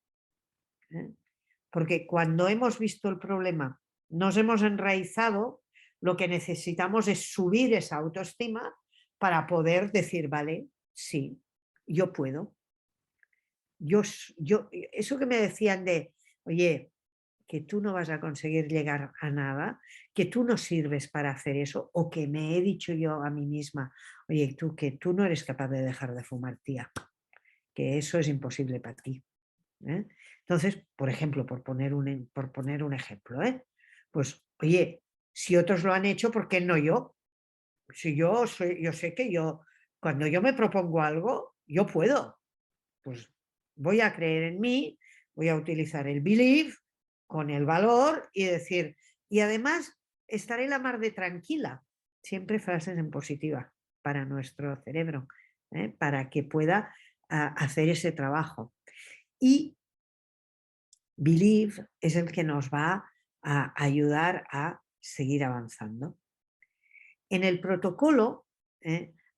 Porque cuando hemos visto el problema, nos hemos enraizado, lo que necesitamos es subir esa autoestima para poder decir, vale, sí, yo puedo. Eso que me decían de, oye, que tú no vas a conseguir llegar a nada, que tú no sirves para hacer eso, o que me he dicho yo a mí misma, oye, tú que tú no eres capaz de dejar de fumar, tía, que eso es imposible para ti. Entonces, por ejemplo, por poner un ejemplo, pues, oye, si otros lo han hecho, ¿por qué no yo? Si yo sé que cuando yo me propongo algo, yo puedo. Pues voy a creer en mí, voy a utilizar el believe con el valor y decir, y además estaré la mar de tranquila. Siempre frases en positiva para nuestro cerebro, para que pueda hacer ese trabajo. Y believe es el que nos va a ayudar a seguir avanzando. En el protocolo,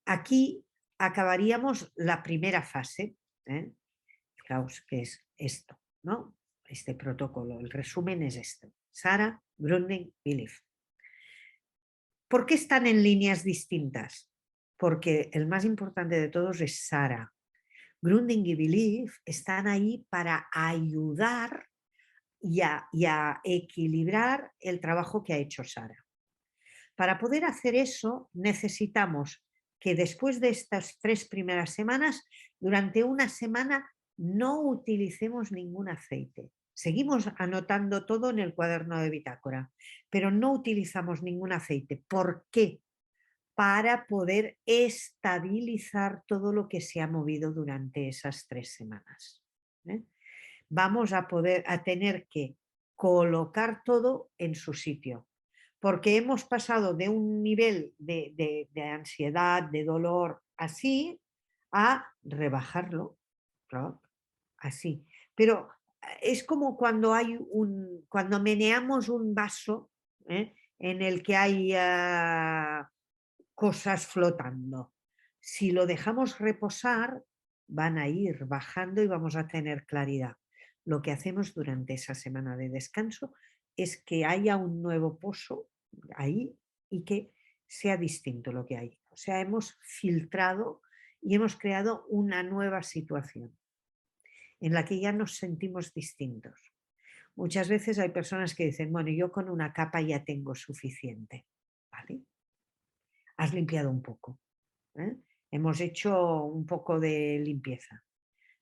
aquí acabaríamos la primera fase, fijaos que es esto, ¿no? Este protocolo, el resumen es esto: Sara, Grunding, Belief. ¿Por qué están en líneas distintas? Porque el más importante de todos es Sara. Grunding y Belief están ahí para ayudar y a equilibrar el trabajo que ha hecho Sara. Para poder hacer eso necesitamos que después de estas 3 primeras semanas, durante una semana no utilicemos ningún aceite. Seguimos anotando todo en el cuaderno de bitácora, pero no utilizamos ningún aceite. ¿Por qué? Para poder estabilizar todo lo que se ha movido durante esas 3 semanas. Vamos a tener que colocar todo en su sitio, porque hemos pasado de un nivel de ansiedad, de dolor, así, a rebajarlo, ¿no? Así. Pero es como cuando cuando meneamos un vaso, en el que hay cosas flotando. Si lo dejamos reposar, van a ir bajando y vamos a tener claridad. Lo que hacemos durante esa semana de descanso es que haya un nuevo pozo ahí y que sea distinto lo que hay. O sea, hemos filtrado y hemos creado una nueva situación en la que ya nos sentimos distintos. Muchas veces hay personas que dicen, bueno, yo con una capa ya tengo suficiente. ¿Vale? Has limpiado un poco. Hemos hecho un poco de limpieza,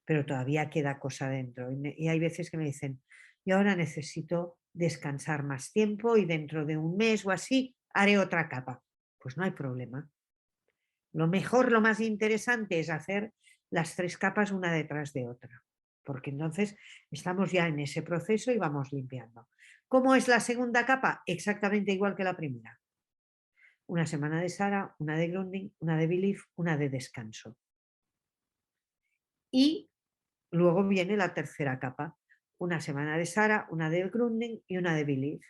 pero todavía queda cosa dentro. Y hay veces que me dicen, yo ahora necesito descansar más tiempo y dentro de un mes o así haré otra capa. Pues no hay problema. Lo mejor, lo más interesante es hacer las 3 capas una detrás de otra, porque entonces estamos ya en ese proceso y vamos limpiando. ¿Cómo es la segunda capa? Exactamente igual que la primera. Una semana de Sara, una de Grounding, una de Belief, una de descanso. Y luego viene la tercera capa. Una semana de Sara, una de Grounding y una de Belief.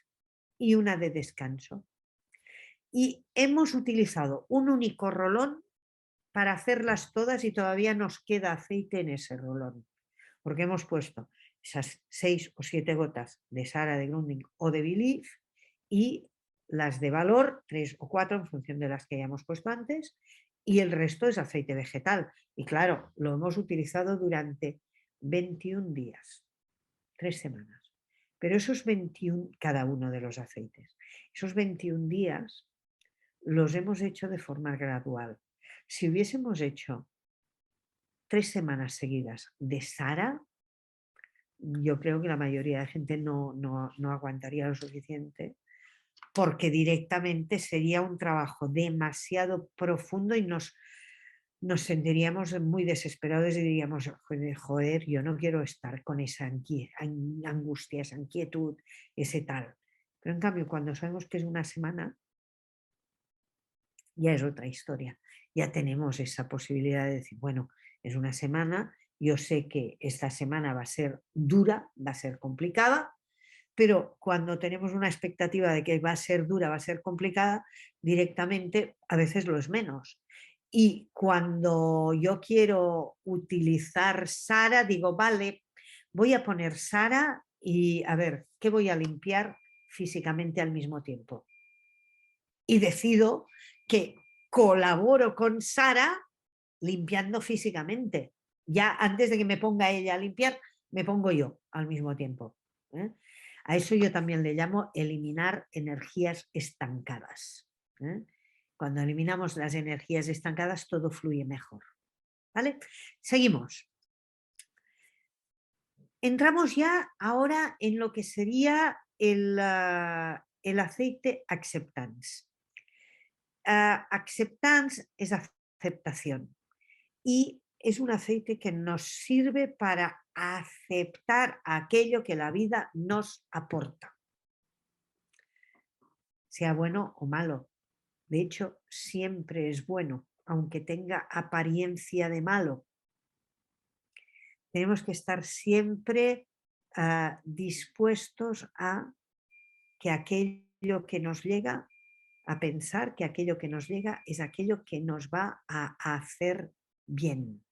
Y una de descanso. Y hemos utilizado un único rolón para hacerlas todas y todavía nos queda aceite en ese rolón. Porque hemos puesto esas 6 o 7 gotas de Sara, de Grounding o de Belief y las de valor, 3 o 4 en función de las que hayamos puesto antes, y el resto es aceite vegetal. Y claro, lo hemos utilizado durante 21 días, 3 semanas. Pero esos 21, cada uno de los aceites, esos 21 días los hemos hecho de forma gradual. Si hubiésemos hecho 3 semanas seguidas de Sara, yo creo que la mayoría de gente no aguantaría lo suficiente, porque directamente sería un trabajo demasiado profundo y nos sentiríamos muy desesperados y diríamos, joder, yo no quiero estar con esa angustia, esa inquietud, ese tal. Pero en cambio, cuando sabemos que es una semana, ya es otra historia. Ya tenemos esa posibilidad de decir, bueno, es una semana, yo sé que esta semana va a ser dura, va a ser complicada, pero cuando tenemos una expectativa de que va a ser dura, va a ser complicada, directamente a veces lo es menos. Y cuando yo quiero utilizar Sara, digo, vale, voy a poner Sara y a ver, ¿qué voy a limpiar físicamente al mismo tiempo? Y decido que colaboro con Sara limpiando físicamente. Ya antes de que me ponga ella a limpiar, me pongo yo al mismo tiempo. A eso yo también le llamo eliminar energías estancadas. Cuando eliminamos las energías estancadas, todo fluye mejor. ¿Vale? Seguimos. Entramos ya ahora en lo que sería el aceite acceptance. acceptance es aceptación y es un aceite que nos sirve para aceptar aquello que la vida nos aporta, sea bueno o malo. De hecho, siempre es bueno, aunque tenga apariencia de malo. Tenemos que estar siempre dispuestos a que aquello que nos llega, a pensar que aquello que nos llega es aquello que nos va a hacer bien,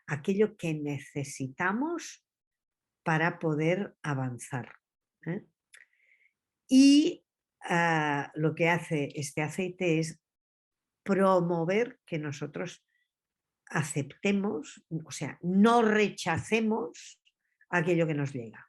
aquello que necesitamos para poder avanzar. ¿Eh? Y lo que hace este aceite es promover que nosotros aceptemos, o sea, no rechacemos aquello que nos llega.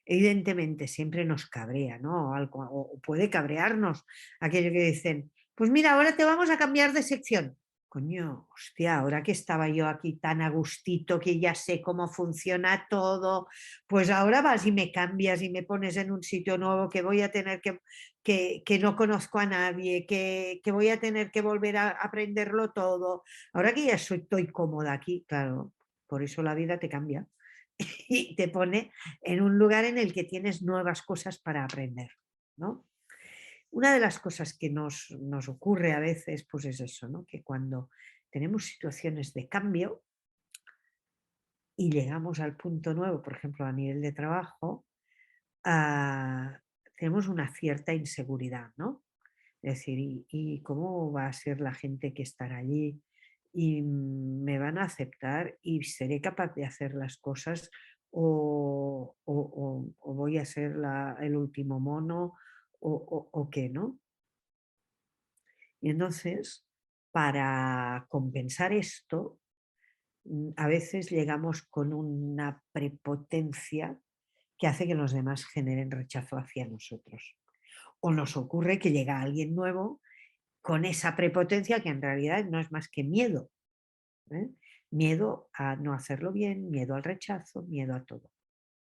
Evidentemente siempre nos cabrea, ¿no? O puede cabrearnos aquello que dicen, pues mira, ahora te vamos a cambiar de sección. Coño, hostia, ahora que estaba yo aquí tan a gustito, que ya sé cómo funciona todo, pues ahora vas y me cambias y me pones en un sitio nuevo que voy a tener que no conozco a nadie, que voy a tener que volver a aprenderlo todo. Ahora que ya estoy cómoda aquí, claro, por eso la vida te cambia y te pone en un lugar en el que tienes nuevas cosas para aprender, ¿no? Una de las cosas que nos ocurre a veces, pues es eso, ¿no? Que cuando tenemos situaciones de cambio y llegamos al punto nuevo, por ejemplo, a nivel de trabajo, tenemos una cierta inseguridad, ¿no? Es decir, ¿y cómo va a ser la gente que estará allí? ¿Y me van a aceptar y seré capaz de hacer las cosas o voy a ser el último mono o qué, ¿no? Y entonces, para compensar esto, a veces llegamos con una prepotencia que hace que los demás generen rechazo hacia nosotros. O nos ocurre que llega alguien nuevo con esa prepotencia que en realidad no es más que miedo. ¿Eh? Miedo a no hacerlo bien, miedo al rechazo, miedo a todo.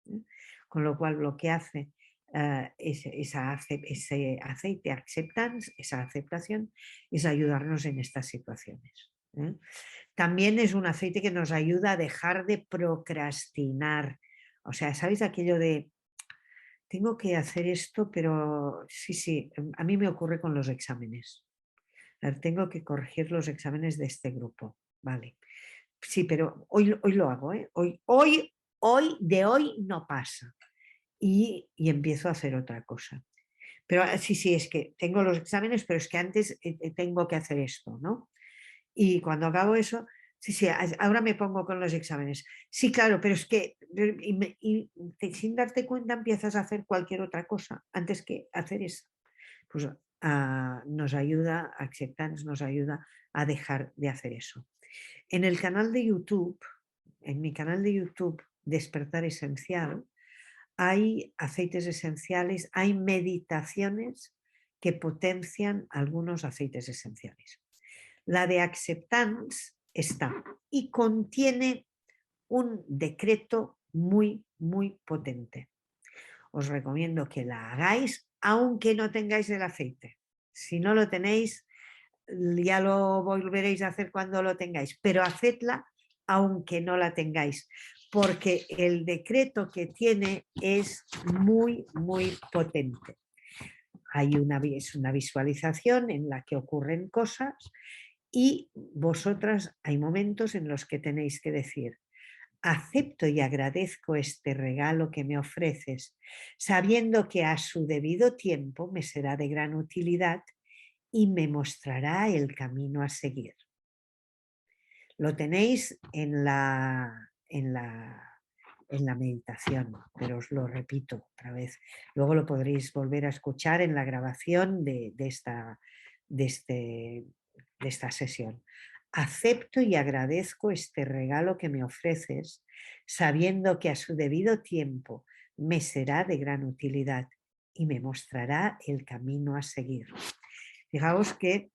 ¿Eh? Con lo cual lo que hace ese aceite acceptance, esa aceptación, es ayudarnos en estas situaciones. ¿Eh? También es un aceite que nos ayuda a dejar de procrastinar. O sea, ¿sabéis aquello de tengo que hacer esto, pero sí, a mí me ocurre con los exámenes. A ver, tengo que corregir los exámenes de este grupo. Vale. Sí, pero hoy lo hago, ¿eh? De hoy no pasa. Y empiezo a hacer otra cosa. Pero sí, es que tengo los exámenes, pero es que antes tengo que hacer esto, ¿no? Y cuando acabo eso, sí, ahora me pongo con los exámenes. Sí, claro, pero es que sin darte cuenta empiezas a hacer cualquier otra cosa antes que hacer eso. Pues nos ayuda, Acceptance nos ayuda a dejar de hacer eso. En el canal de YouTube, en mi canal de YouTube, Despertar Esencial, hay aceites esenciales, hay meditaciones que potencian algunos aceites esenciales. La de Acceptance está y contiene un decreto muy, muy potente. Os recomiendo que la hagáis aunque no tengáis el aceite. Si no lo tenéis, ya lo volveréis a hacer cuando lo tengáis, pero hacedla aunque no la tengáis, porque el decreto que tiene es muy, muy potente. Es una visualización en la que ocurren cosas y vosotras hay momentos en los que tenéis que decir, acepto y agradezco este regalo que me ofreces, sabiendo que a su debido tiempo me será de gran utilidad y me mostrará el camino a seguir. Lo tenéis en la meditación, pero os lo repito otra vez. Luego lo podréis volver a escuchar en la grabación de esta sesión. Acepto y agradezco este regalo que me ofreces, sabiendo que a su debido tiempo me será de gran utilidad y me mostrará el camino a seguir. Fijaos que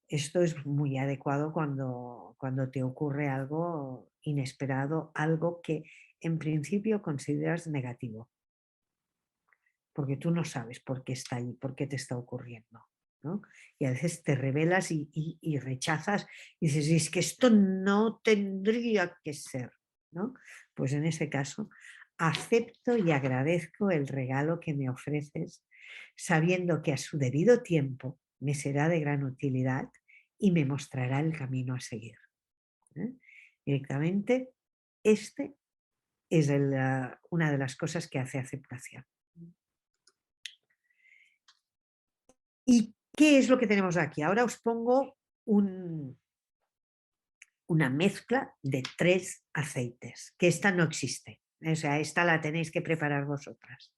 esto es muy adecuado cuando te ocurre algo inesperado, algo que en principio consideras negativo, porque tú no sabes por qué está ahí, por qué te está ocurriendo. ¿no? Y a veces te rebelas y rechazas y dices, es que esto no tendría que ser, ¿no? Pues en ese caso, acepto y agradezco el regalo que me ofreces, sabiendo que a su debido tiempo me será de gran utilidad y me mostrará el camino a seguir. ¿Eh? Directamente, este es una de las cosas que hace aceptación. ¿Y qué es lo que tenemos aquí? Ahora os pongo una mezcla de 3 aceites, que esta no existe. O sea, esta la tenéis que preparar vosotras.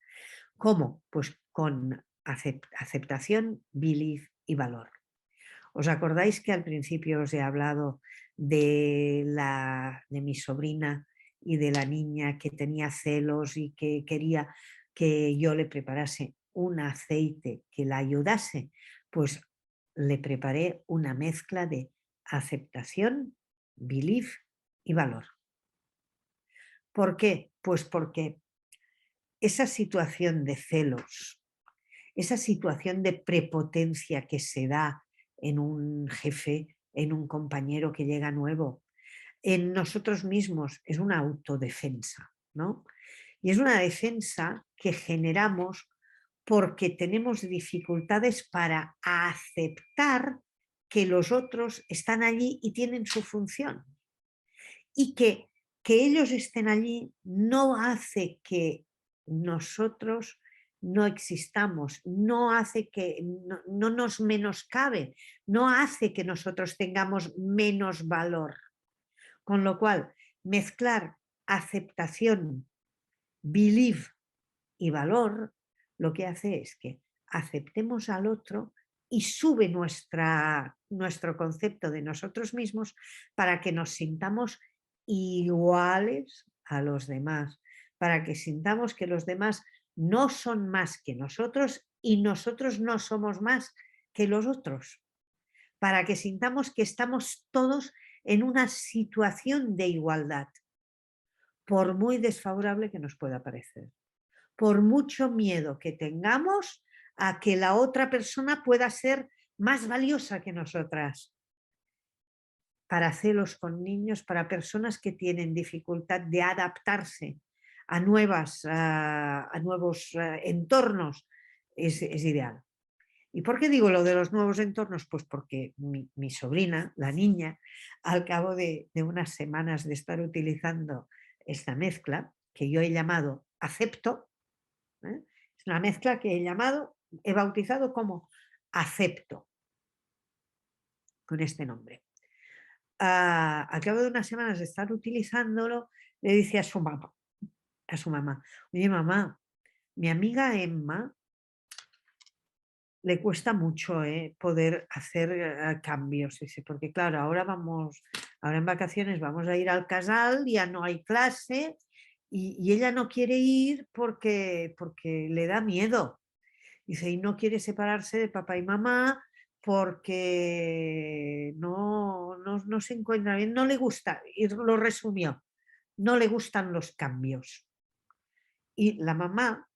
¿Cómo? Pues con aceptación, belief y valor. ¿Os acordáis que al principio os he hablado de mi sobrina y de la niña que tenía celos y que quería que yo le preparase un aceite que la ayudase? Pues le preparé una mezcla de aceptación, belief y valor. ¿Por qué? Pues porque esa situación de celos, esa situación de prepotencia que se da en un jefe, en un compañero que llega nuevo, en nosotros mismos, es una autodefensa, ¿no? Y es una defensa que generamos porque tenemos dificultades para aceptar que los otros están allí y tienen su función. Y que ellos estén allí no hace que nosotros no existamos, no hace que no nos menoscabe, no hace que nosotros tengamos menos valor. Con lo cual, mezclar aceptación, belief y valor, lo que hace es que aceptemos al otro y sube nuestro concepto de nosotros mismos para que nos sintamos iguales a los demás, para que sintamos que los demás no son más que nosotros y nosotros no somos más que los otros, para que sintamos que estamos todos en una situación de igualdad, por muy desfavorable que nos pueda parecer, por mucho miedo que tengamos a que la otra persona pueda ser más valiosa que nosotras. Para celos con niños, para personas que tienen dificultad de adaptarse a nuevos entornos, es ideal. ¿Y por qué digo lo de los nuevos entornos? Pues porque mi sobrina, la niña, al cabo de unas semanas de estar utilizando esta mezcla, que yo he llamado acepto, ¿eh? Es una mezcla que he bautizado como acepto, con este nombre. Al cabo de unas semanas de estar utilizándolo, le dice a su mamá, oye mamá, mi amiga Emma le cuesta mucho poder hacer cambios, porque claro, ahora en vacaciones vamos a ir al casal, ya no hay clase y ella no quiere ir porque le da miedo. Dice, y no quiere separarse de papá y mamá porque no se encuentra bien, no le gusta, y lo resumió, no le gustan los cambios. Y la mamá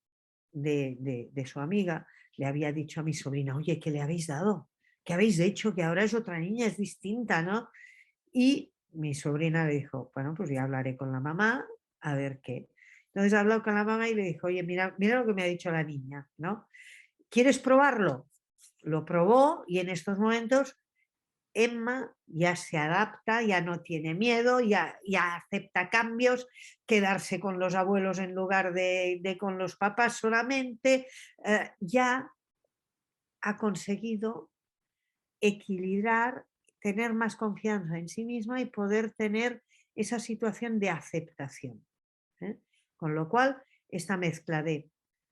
de su amiga le había dicho a mi sobrina, oye, ¿qué le habéis dado? ¿Qué habéis hecho? Que ahora es otra niña, es distinta, ¿no? Y mi sobrina le dijo, bueno, pues ya hablaré con la mamá a ver qué. Entonces habló con la mamá y le dijo, oye, mira lo que me ha dicho la niña, ¿no? ¿Quieres probarlo? Lo probó y en estos momentos Emma ya se adapta, ya no tiene miedo, ya acepta cambios, quedarse con los abuelos en lugar de con los papás solamente, ya ha conseguido equilibrar, tener más confianza en sí misma y poder tener esa situación de aceptación. ¿Eh? Con lo cual, esta mezcla de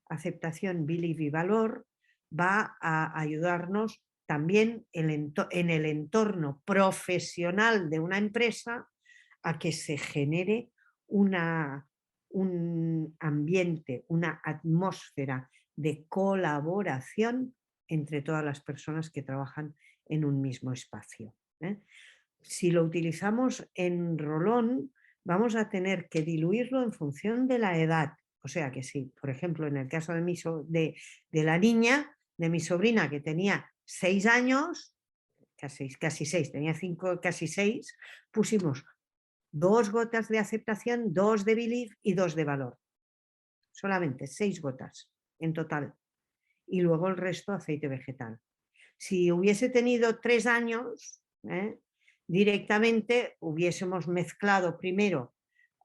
aceptación, belief y valor va a ayudarnos también en el entorno profesional de una empresa a que se genere un ambiente, una atmósfera de colaboración entre todas las personas que trabajan en un mismo espacio. Si lo utilizamos en rolón, vamos a tener que diluirlo en función de la edad. O sea que si, por ejemplo, en el caso de la niña, de mi sobrina, que tenía 6 años, casi 6, tenía 5, casi 6, pusimos 2 gotas de aceptación, 2 de belief y 2 de valor. Solamente 6 gotas en total. Y luego el resto aceite vegetal. Si hubiese tenido 3 años, directamente hubiésemos mezclado primero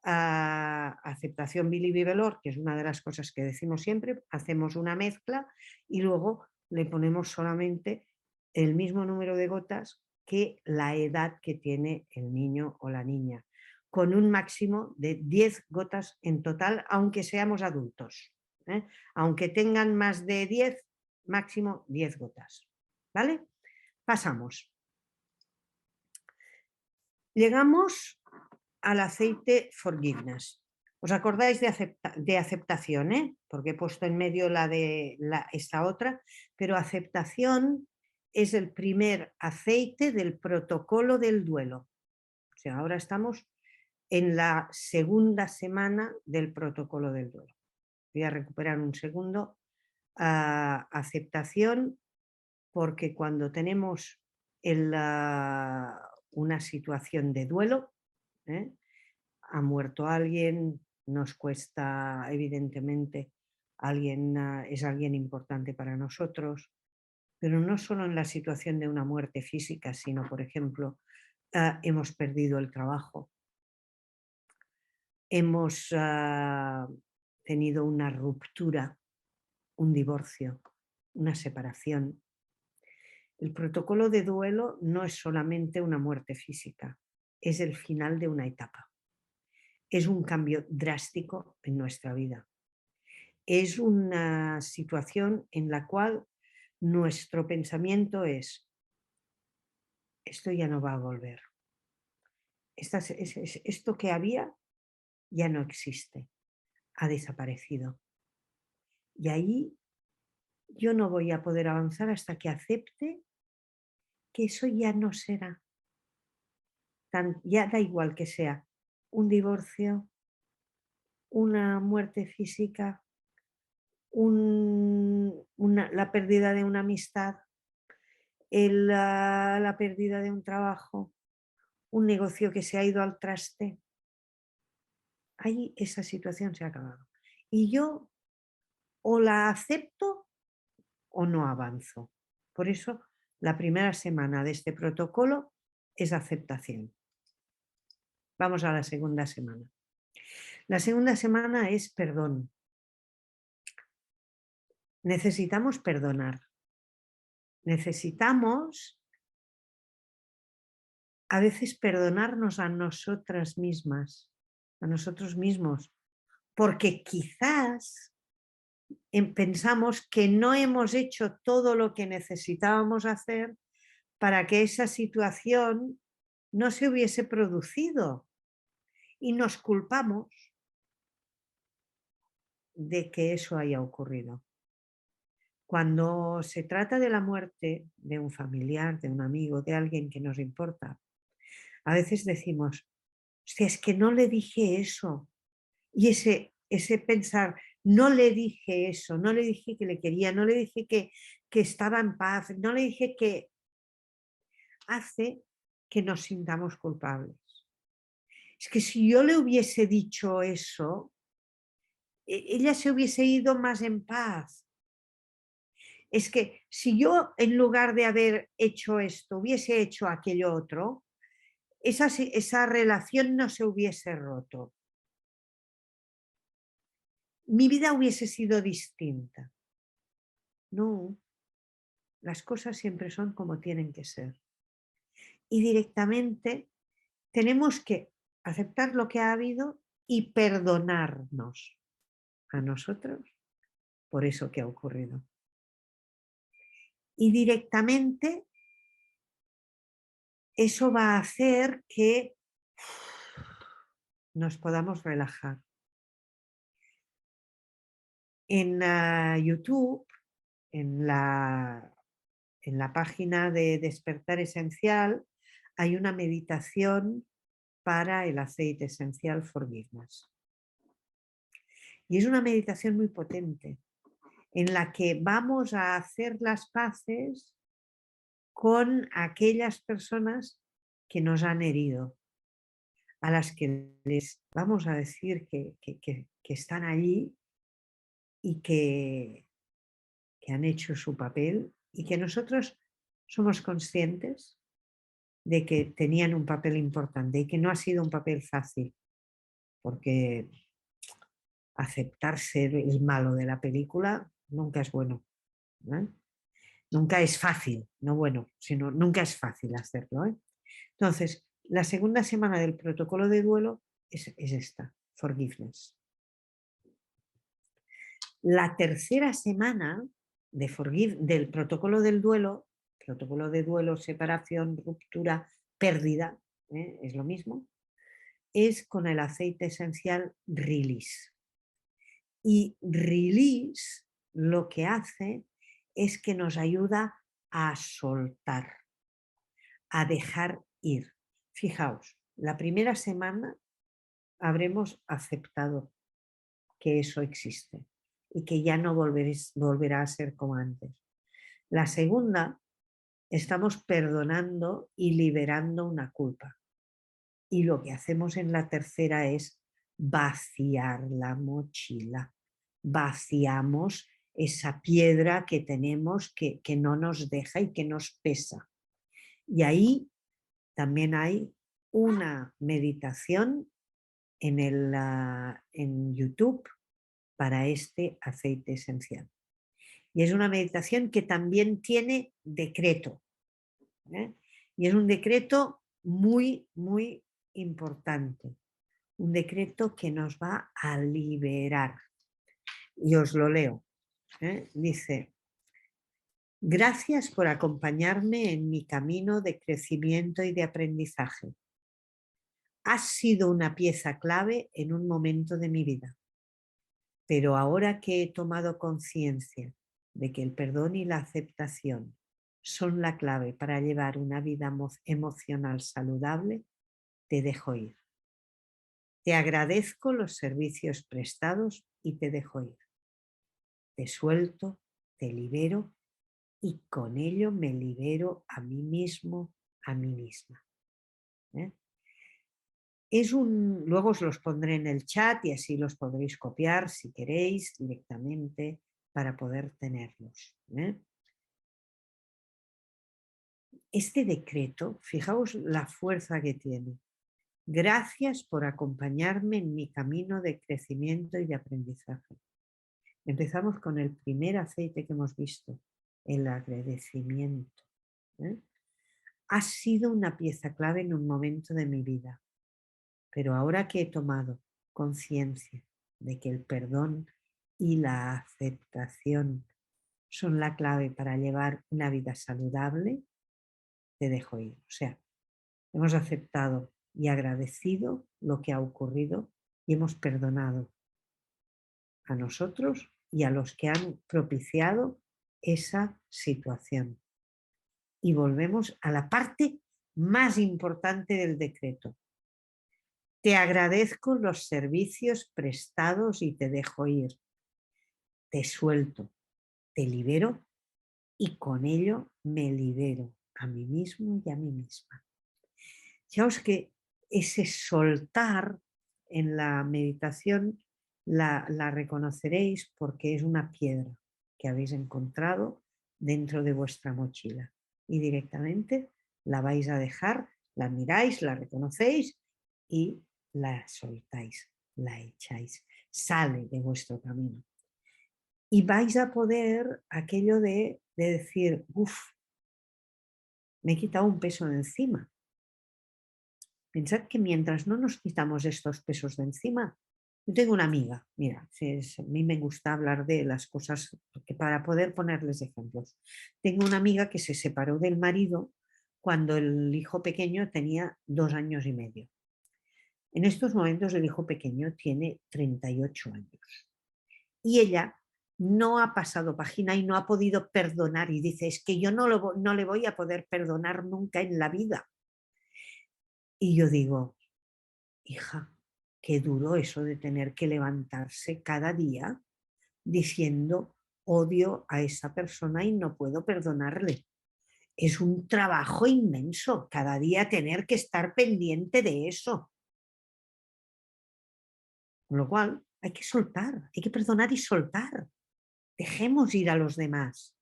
aceptación belief y valor, que es una de las cosas que decimos siempre, hacemos una mezcla y luego le ponemos solamente el mismo número de gotas que la edad que tiene el niño o la niña, con un máximo de 10 gotas en total, aunque seamos adultos. Aunque tengan más de 10, máximo 10 gotas. ¿Vale? Pasamos. Llegamos al aceite Forgiveness. ¿Os acordáis de aceptación? Porque he puesto en medio esta otra, pero aceptación es el primer aceite del protocolo del duelo. O sea, ahora estamos en la segunda semana del protocolo del duelo. Voy a recuperar un segundo. Aceptación, porque cuando tenemos una situación de duelo, ha muerto alguien, nos cuesta, evidentemente, es alguien importante para nosotros, pero no solo en la situación de una muerte física, sino, por ejemplo, hemos perdido el trabajo, hemos tenido una ruptura, un divorcio, una separación. El protocolo de duelo no es solamente una muerte física, es el final de una etapa. Es un cambio drástico en nuestra vida. Es una situación en la cual nuestro pensamiento es: esto ya no va a volver. Esto que había ya no existe, ha desaparecido. Y ahí yo no voy a poder avanzar hasta que acepte que eso ya no será. Ya da igual que sea un divorcio, una muerte física, la pérdida de una amistad, la pérdida de un trabajo, un negocio que se ha ido al traste. Ahí esa situación se ha acabado. Y yo o la acepto o no avanzo. Por eso la primera semana de este protocolo es aceptación. Vamos a la segunda semana. La segunda semana es perdón. Necesitamos perdonar. Necesitamos a veces perdonarnos a nosotras mismas, a nosotros mismos, porque quizás pensamos que no hemos hecho todo lo que necesitábamos hacer para que esa situación no se hubiese producido y nos culpamos de que eso haya ocurrido. Cuando se trata de la muerte de un familiar, de un amigo, de alguien que nos importa, a veces decimos: hostia, es que no le dije eso. Y ese pensar, no le dije eso, no le dije que le quería, no le dije que estaba en paz, no le dije que... hace que nos sintamos culpables. Es que si yo le hubiese dicho eso, ella se hubiese ido más en paz. Es que si yo, en lugar de haber hecho esto, hubiese hecho aquello otro, esa relación no se hubiese roto. Mi vida hubiese sido distinta. No, las cosas siempre son como tienen que ser. Y directamente tenemos que aceptar lo que ha habido y perdonarnos a nosotros por eso que ha ocurrido. Y directamente eso va a hacer que nos podamos relajar. En YouTube, en la página de Despertar Esencial, hay una meditación para el aceite esencial Forgiveness. Y es una meditación muy potente, en la que vamos a hacer las paces con aquellas personas que nos han herido, a las que les vamos a decir que están allí y que han hecho su papel y que nosotros somos conscientes de que tenían un papel importante y que no ha sido un papel fácil, porque aceptar ser el malo de la película nunca es bueno, ¿eh? Nunca es fácil, no bueno, sino nunca es fácil hacerlo, ¿eh? Entonces, la segunda semana del protocolo de duelo es esta, forgiveness. La tercera semana del protocolo del duelo, protocolo de duelo, separación, ruptura, pérdida, es lo mismo, es con el aceite esencial release. Y release lo que hace es que nos ayuda a soltar, a dejar ir. Fijaos, la primera semana habremos aceptado que eso existe y que ya no volverá a ser como antes. La segunda, estamos perdonando y liberando una culpa. Y lo que hacemos en la tercera es vaciar la mochila. Vaciamos esa piedra que tenemos que no nos deja y que nos pesa. Y ahí también hay una meditación en YouTube para este aceite esencial. Y es una meditación que también tiene decreto, ¿eh? Y es un decreto muy, muy importante. Un decreto que nos va a liberar. Y os lo leo, ¿eh? Dice: gracias por acompañarme en mi camino de crecimiento y de aprendizaje. Has sido una pieza clave en un momento de mi vida. Pero ahora que he tomado conciencia de que el perdón y la aceptación son la clave para llevar una vida emocional saludable, te dejo ir. Te agradezco los servicios prestados y te dejo ir. Te suelto, te libero y con ello me libero a mí mismo, a mí misma. ¿Eh? Luego os los pondré en el chat y así los podréis copiar si queréis directamente para poder tenerlos, ¿eh? Este decreto, fijaos la fuerza que tiene. Gracias por acompañarme en mi camino de crecimiento y de aprendizaje. Empezamos con el primer aceite que hemos visto, el agradecimiento, ¿eh? Has sido una pieza clave en un momento de mi vida, pero ahora que he tomado conciencia de que el perdón y la aceptación son la clave para llevar una vida saludable, te dejo ir. O sea, hemos aceptado y agradecido lo que ha ocurrido y hemos perdonado a nosotros y a los que han propiciado esa situación. Y volvemos a la parte más importante del decreto. Te agradezco los servicios prestados y te dejo ir. Te suelto, te libero y con ello me libero a mí mismo y a mí misma. Fijaos que ese soltar en la meditación la reconoceréis porque es una piedra que habéis encontrado dentro de vuestra mochila y directamente la vais a dejar, la miráis, la reconocéis y la soltáis, la echáis, sale de vuestro camino. Y vais a poder aquello de decir, uff, me he quitado un peso de encima. Pensad que mientras no nos quitamos estos pesos de encima, yo tengo una amiga, mira, a mí me gusta hablar de las cosas porque para poder ponerles ejemplos. Tengo una amiga que se separó del marido cuando el hijo pequeño tenía 2 años y medio. En estos momentos el hijo pequeño tiene 38 años. Y ella no ha pasado página y no ha podido perdonar y dice, es que yo no le voy a poder perdonar nunca en la vida. Y yo digo, hija, qué duro eso de tener que levantarse cada día diciendo odio a esa persona y no puedo perdonarle. es un trabajo inmenso, cada día tener que estar pendiente de eso. Con lo cual, hay que soltar, hay que perdonar y soltar. Dejemos ir a los demás,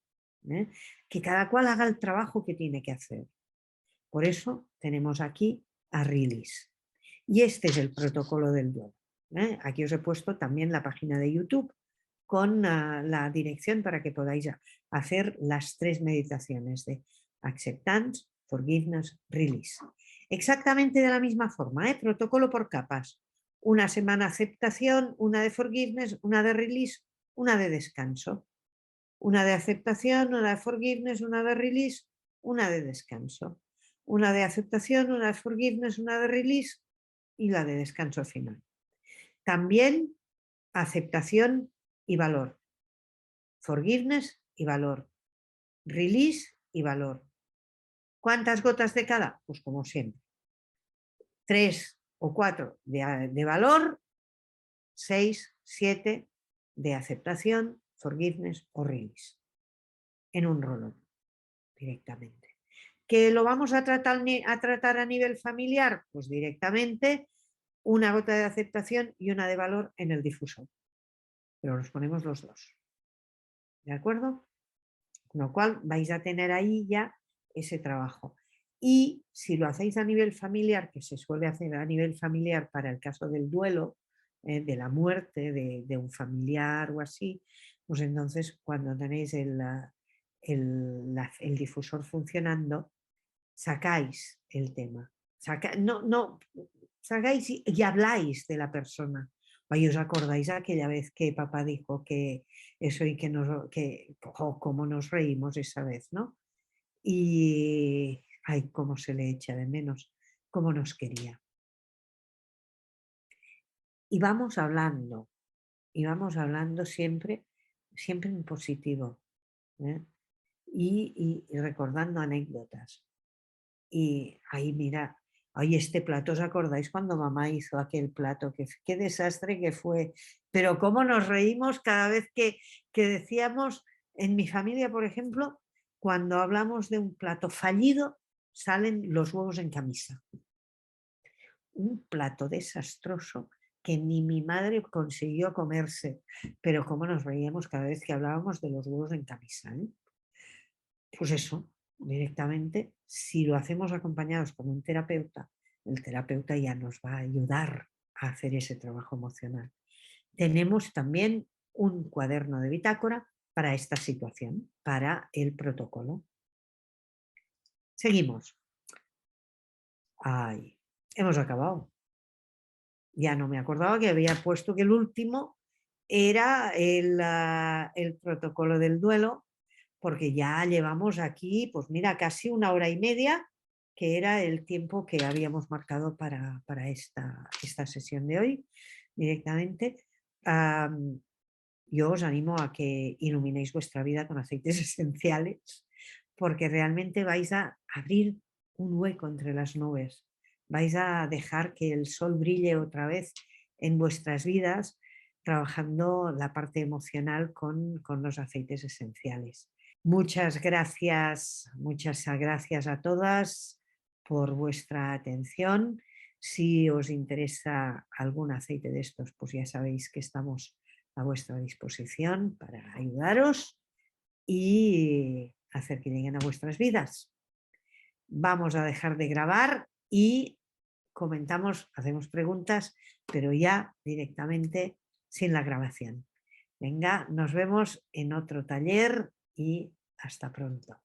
¿eh? Que cada cual haga el trabajo que tiene que hacer. Por eso tenemos aquí a Release. Y este es el protocolo del duelo. Aquí os he puesto también la página de YouTube con la dirección para que podáis hacer las 3 meditaciones de Acceptance, Forgiveness, Release. Exactamente de la misma forma, protocolo por capas. Una semana aceptación, una de Forgiveness, una de Release, una de descanso. Una de aceptación, una de Forgiveness, una de Release, una de descanso. Una de aceptación, una de Forgiveness, una de Release y la de descanso final. También aceptación y valor. Forgiveness y valor. Release y valor. ¿Cuántas gotas de cada? Pues como siempre. 3 o 4 de valor, 6, 7 de aceptación, forgiveness o release. En un rolón, directamente. ¿Que lo vamos a tratar a nivel familiar? Pues directamente una gota de aceptación y una de valor en el difusor. Pero los ponemos los dos. ¿De acuerdo? Con lo cual vais a tener ahí ya ese trabajo. Y si lo hacéis a nivel familiar, que se suele hacer a nivel familiar para el caso del duelo, de la muerte de un familiar o así, pues entonces cuando tenéis el difusor funcionando, sacáis el tema. Sacáis y habláis de la persona. ¿Y os acordáis aquella vez que papá dijo que eso y cómo nos reímos esa vez, ¿no? Y, ay, cómo se le echa de menos, cómo nos quería. Y vamos hablando siempre en positivo, ¿eh? Y recordando anécdotas. Y ahí, mira, ay, este plato, ¿os acordáis cuando mamá hizo aquel plato? Qué desastre que fue. Pero cómo nos reímos cada vez que decíamos, en mi familia, por ejemplo, cuando hablamos de un plato fallido, salen los huevos en camisa. Un plato desastroso que ni mi madre consiguió comerse. Pero cómo nos reíamos cada vez que hablábamos de los huevos en camisa, ¿eh? Pues eso, directamente, si lo hacemos acompañados con un terapeuta, el terapeuta ya nos va a ayudar a hacer ese trabajo emocional. Tenemos también un cuaderno de bitácora para esta situación, para el protocolo. Seguimos. Ay, hemos acabado. Ya no me acordaba que había puesto que el último era el protocolo del duelo, porque ya llevamos aquí, pues mira, casi 1 hora y media, que era el tiempo que habíamos marcado para esta sesión de hoy directamente. Yo os animo a que iluminéis vuestra vida con aceites esenciales, porque realmente vais a abrir un hueco entre las nubes, vais a dejar que el sol brille otra vez en vuestras vidas, trabajando la parte emocional con los aceites esenciales. Muchas gracias a todas por vuestra atención. Si os interesa algún aceite de estos, pues ya sabéis que estamos a vuestra disposición para ayudaros y hacer que lleguen a vuestras vidas. Vamos a dejar de grabar y comentamos, hacemos preguntas, pero ya directamente sin la grabación. Venga, nos vemos en otro taller y hasta pronto.